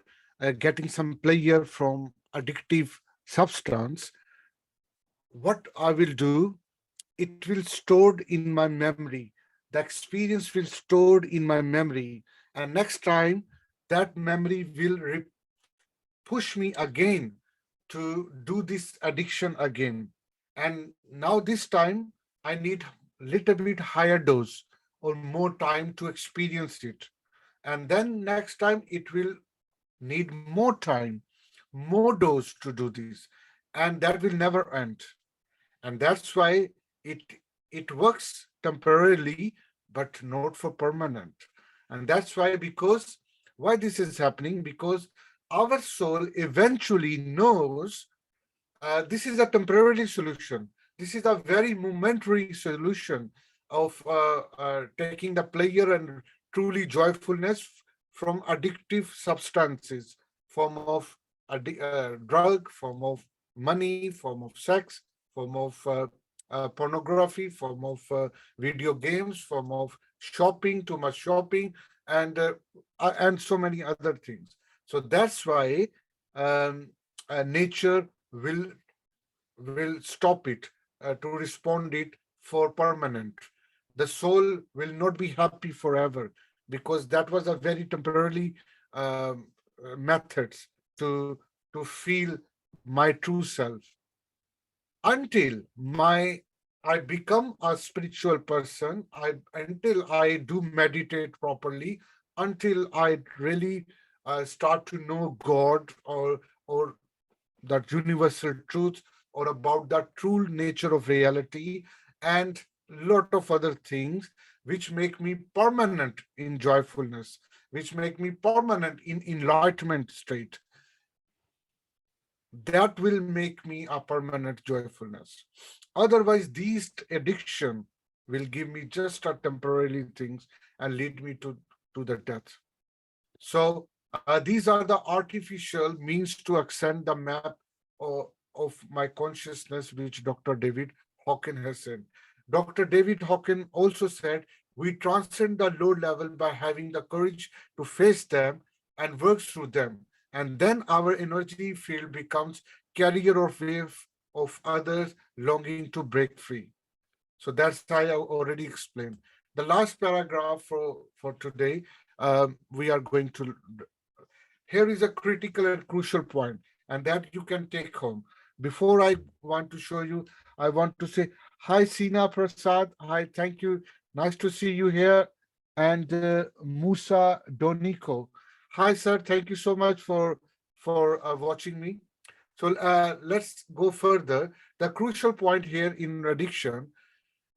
getting some pleasure from addictive substance, what I will do, it will stored in my memory. The experience will stored in my memory, and next time that memory will push me again to do this addiction again. And now this time I need little bit higher dose or more time to experience it. And then next time it will need more time, more dose to do this. And that will never end. And that's why it it works temporarily but not for permanent. And that's why, because why this is happening, because our soul eventually knows this is a temporary solution. This is a very momentary solution of taking the pleasure and truly joyfulness from addictive substances, form of drug, form of money, form of sex, form of pornography, form of video games, form of shopping, too much shopping, and so many other things. So that's why um, nature will stop it to respond it for permanent. The soul will not be happy forever, because that was a very temporarily methods to feel my true self until my I become a spiritual person. I Until I do meditate properly, until I really start to know God, or that universal truth, or about the true nature of reality, and lot of other things which make me permanent in joyfulness, which make me permanent in enlightenment state. That will make me a permanent joyfulness. Otherwise these addiction will give me just a temporary things and lead me to the death. So these are the artificial means to extend the map of my consciousness, which Dr. David Hawkins has said. Dr. David Hawkins also said, we transcend the low level by having the courage to face them and work through them. And then our energy field becomes carrier of wave of others longing to break free. So that's how I already explained. The last paragraph for today, we are going to. Here is a critical and crucial point, and that you can take home. Before I want to show you, I want to say hi, Sina Prasad. Hi, thank you. Nice to see you here. And Musa Doniko. Hi, sir. Thank you so much for watching me. So let's go further. The crucial point here in addiction,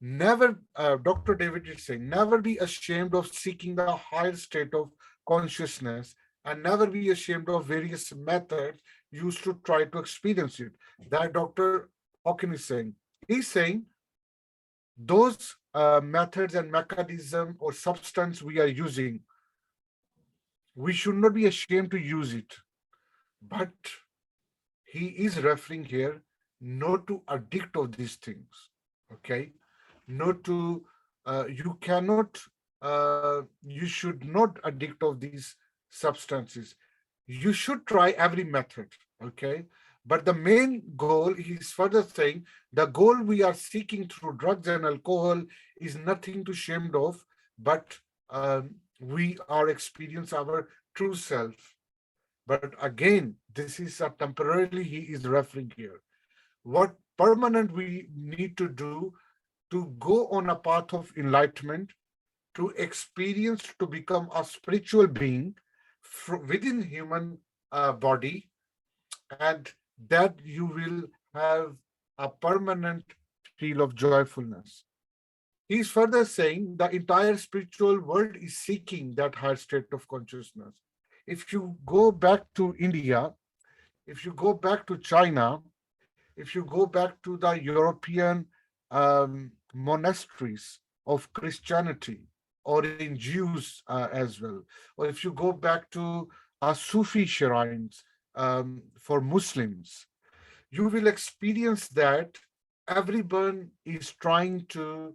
never, Dr. David is saying, never be ashamed of seeking the higher state of consciousness, and never be ashamed of various methods used to try to experience it. That Dr. Hawkins is saying. He's saying those methods and mechanism or substance we are using, we should not be ashamed to use it. But he is referring here not to addict of these things. Okay, not to you cannot you should not addict of these substances. You should try every method. Okay, but the main goal, he's further saying, the goal we are seeking through drugs and alcohol is nothing to shamed of, but we are experience our true self. But again, this is a temporarily he is referring here. What permanent we need to do to go on a path of enlightenment, to experience, to become a spiritual being within human body, and that you will have a permanent feel of joyfulness. He's further saying the entire spiritual world is seeking that higher state of consciousness. If you go back to India, if you go back to China, if you go back to the European monasteries of Christianity, or in Jews as well, or if you go back to Sufi shrines for Muslims, you will experience that everyone is trying to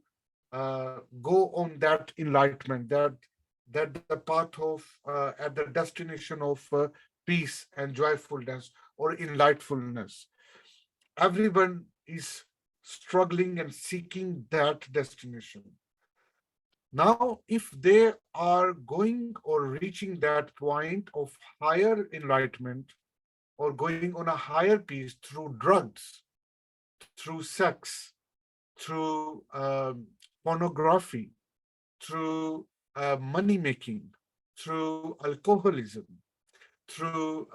go on that enlightenment, that the path of at the destination of peace and joyfulness or enlightfulness. Everyone is struggling and seeking that destination. Now, if they are going or reaching that point of higher enlightenment or going on a higher peace through drugs, through sex, through pornography, through money making, through alcoholism, through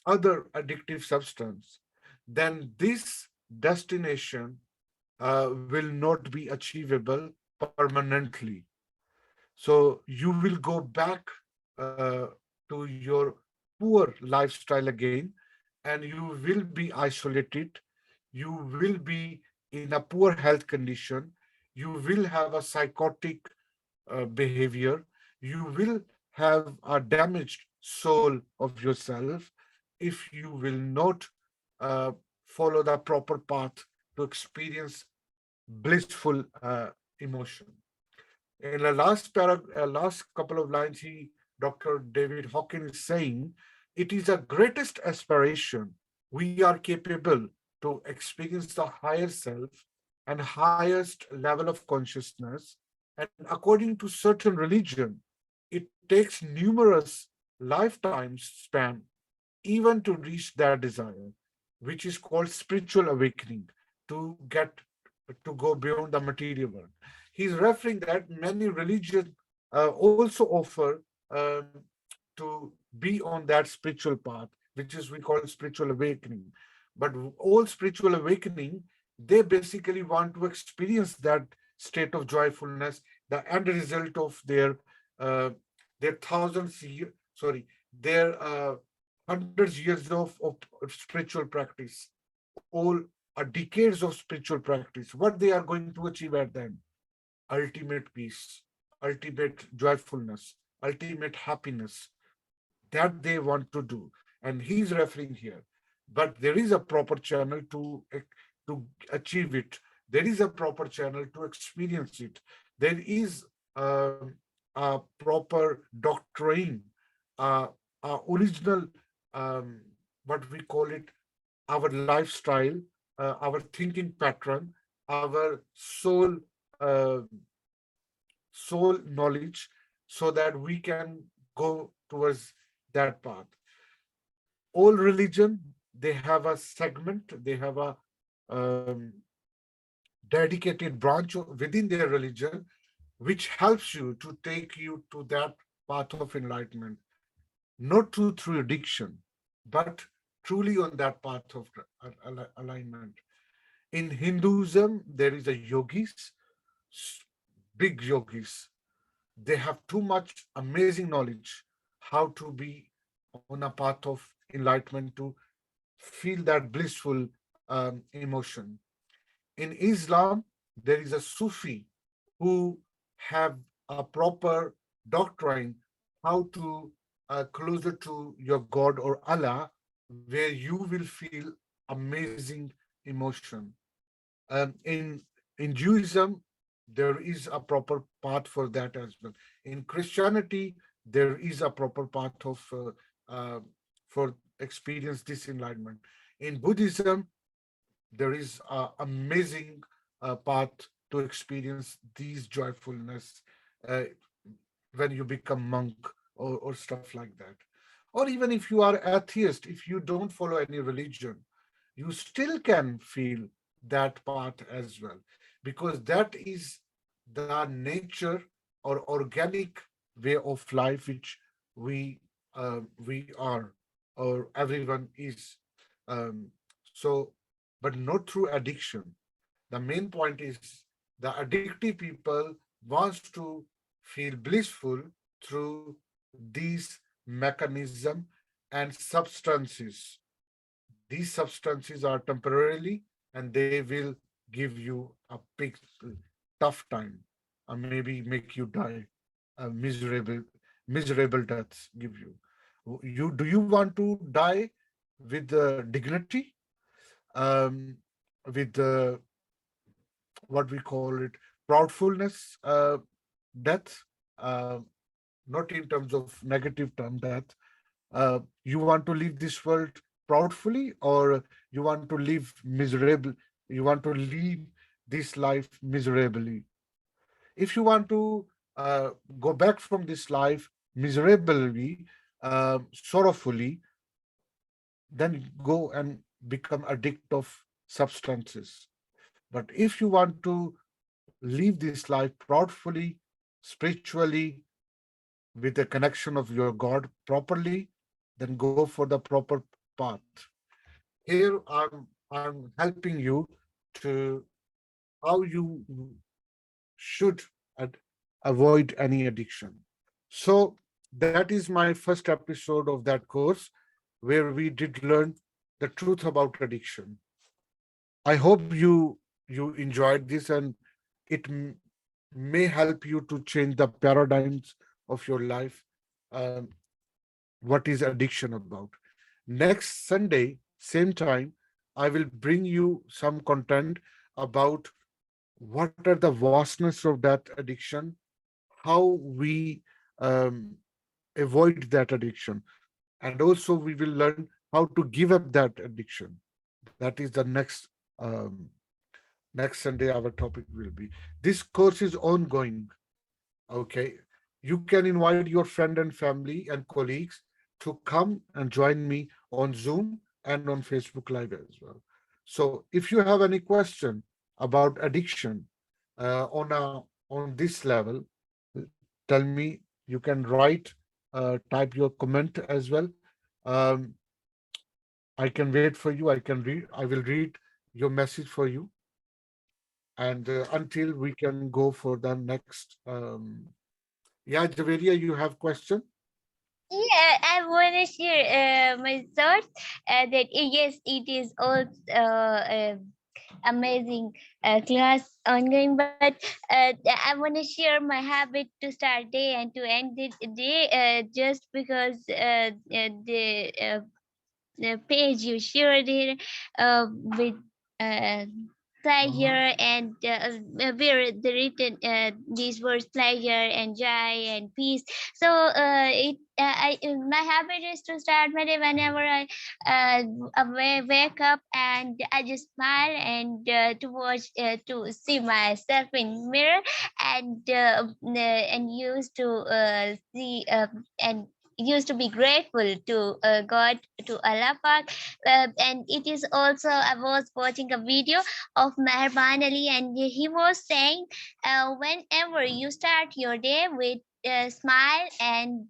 other addictive substance, then this destination will not be achievable permanently. So you will go back to your poor lifestyle again, and you will be isolated. You will be in a poor health condition. You will have a psychotic behavior. You will have a damaged soul of yourself if you will not uh, follow the proper path to experience blissful emotion. In the last couple of lines, Dr. David Hawkins is saying, it is a greatest aspiration. We are capable to experience the higher self and highest level of consciousness. And according to certain religion, it takes numerous lifetimes span even to reach that desire, which is called spiritual awakening, to go beyond the material world. He's referring that many religions also offer to be on that spiritual path, which is we call spiritual awakening. But all spiritual awakening, they basically want to experience that state of joyfulness, the end result of uh, their thousands year, sorry, their hundreds years of spiritual practice, all decades of spiritual practice. What they are going to achieve at the end? Ultimate peace, ultimate joyfulness, ultimate happiness, that they want to do. And he's referring here. But there is a proper channel to achieve it. There is a proper channel to experience it. There is a proper doctrine, original, um, what we call it, our lifestyle, our thinking pattern, our uh, soul knowledge, so that we can go towards that path. All religion, they have a segment, they have a um, dedicated branch within their religion, which helps you to take you to that path of enlightenment, not through addiction, but truly on that path of alignment. In Hinduism, there is a yogis, big yogis. They have too much amazing knowledge how to be on a path of enlightenment, to feel that blissful emotion. In Islam, there is a Sufi who have a proper doctrine how to closer to your God or Allah, where you will feel amazing emotion. In Judaism, there is a proper path for that as well. In Christianity, there is a proper path of for experience this enlightenment. In Buddhism, there is an amazing path to experience these joyfulness uh, when you become monk, or stuff like that. Or even if you are atheist, if you don't follow any religion, you still can feel that path as well, because that is the nature or organic way of life which we are, or everyone is. Um, so, but not through addiction. The main point is the addictive people wants to feel blissful through these mechanism and substances. These substances are temporarily and they will give you a big tough time, or maybe make you die a miserable deaths give you. Do you want to die with dignity, um, with what we call it proudfulness, death, uh, not in terms of negative term death. You want to leave this world proudfully, or you want to live miserable, you want to live this life miserably. If you want to go back from this life miserably, sorrowfully, then go and become addict of substances. But if you want to live this life proudfully, spiritually, with the connection of your God properly, then go for the proper path. Here I'm helping you to how you should avoid any addiction. So that is my first episode of that course where we did learn the truth about addiction. I hope you enjoyed this, and it may help you to change the paradigms of your life. Um, what is addiction about? Next Sunday, same time, I will bring you some content about what are the vastness of that addiction, how we um, avoid that addiction, and also we will learn how to give up that addiction. That is the next Sunday our topic will be. This course is ongoing. Okay. You can invite your friend and family and colleagues to come and join me on Zoom and on Facebook Live as well. So if you have any question about addiction on this level, tell me. You can write, type your comment as well. Um, I can wait for you. I will read your message for you. And until we can go for the next, yeah, Javeria, you have question? Yeah, I want to share my thoughts that yes, it is also amazing class ongoing, but I want to share my habit to start day and to end the day just because the page you shared it with uh, Uh-huh. pleasure and where the written these words pleasure and joy and peace. So my habit is to start my day whenever I wake up, and I just smile and to watch to see myself in mirror, and used to see and used to be grateful to God, to Allah Pak. And it is also, I was watching a video of Meherban Ali, and he was saying, whenever you start your day with smile and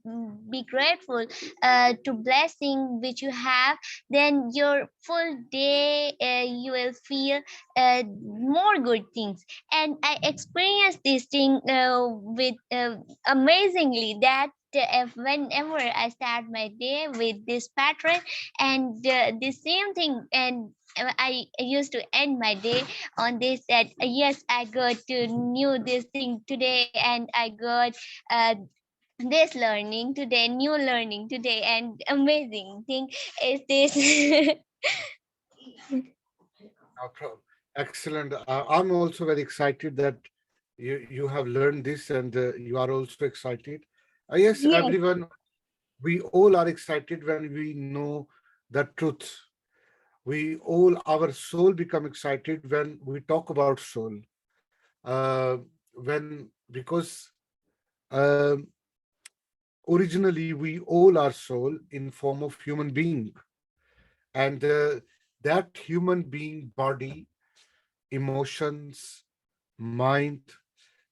be grateful to blessing which you have, then your full day you will feel more good things. And I experienced this thing with amazingly that if whenever I start my day with this pattern and the same thing, and I used to end my day on this, that yes, I got to knew this thing today, and I got uh, this learning today, new learning today, and amazing thing is this. No problem. Excellent. I'm also very excited that you have learned this, and you are also excited. Yes, Yes. everyone, we all are excited when we know the truth. We all, our soul become excited when we talk about soul. When because um originally we all are soul in form of human being, and that human being body, emotions, mind,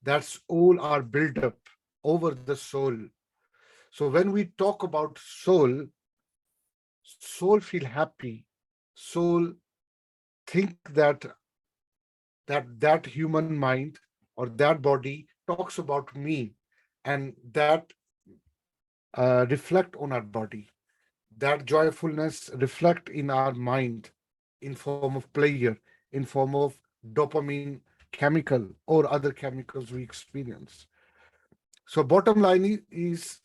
That's all are built up over the soul. So when we talk about soul, soul feel happy, soul think that human mind or that body talks about me, and that reflect on our body. That joyfulness reflect in our mind in form of pleasure, in form of dopamine chemical or other chemicals we experience. So bottom line is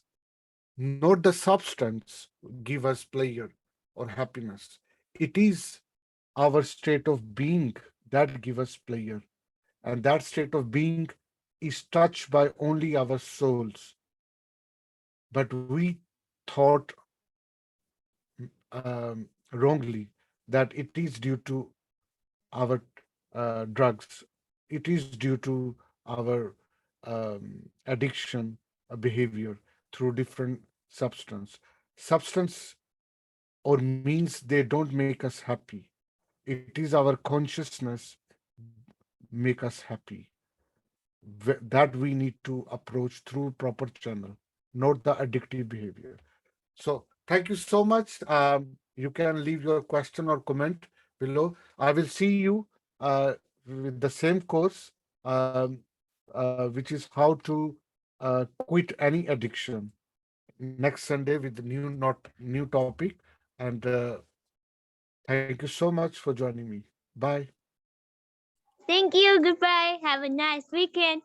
not the substance give us pleasure or happiness. It is our state of being that give us pleasure. And that state of being is touched by only our souls. But we thought wrongly that it is due to our drugs, it is due to our addiction behavior through different substance. Substance or means they don't make us happy. It is our consciousness make us happy. That we need to approach through proper channel, not the addictive behavior. So thank you so much. You can leave your question or comment below. I will see you with the same course, which is how to quit any addiction. Next Sunday with the new not new topic. And thank you so much for joining me. Bye. Thank you. Goodbye. Have a nice weekend.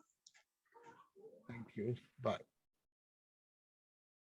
Thank you. Bye.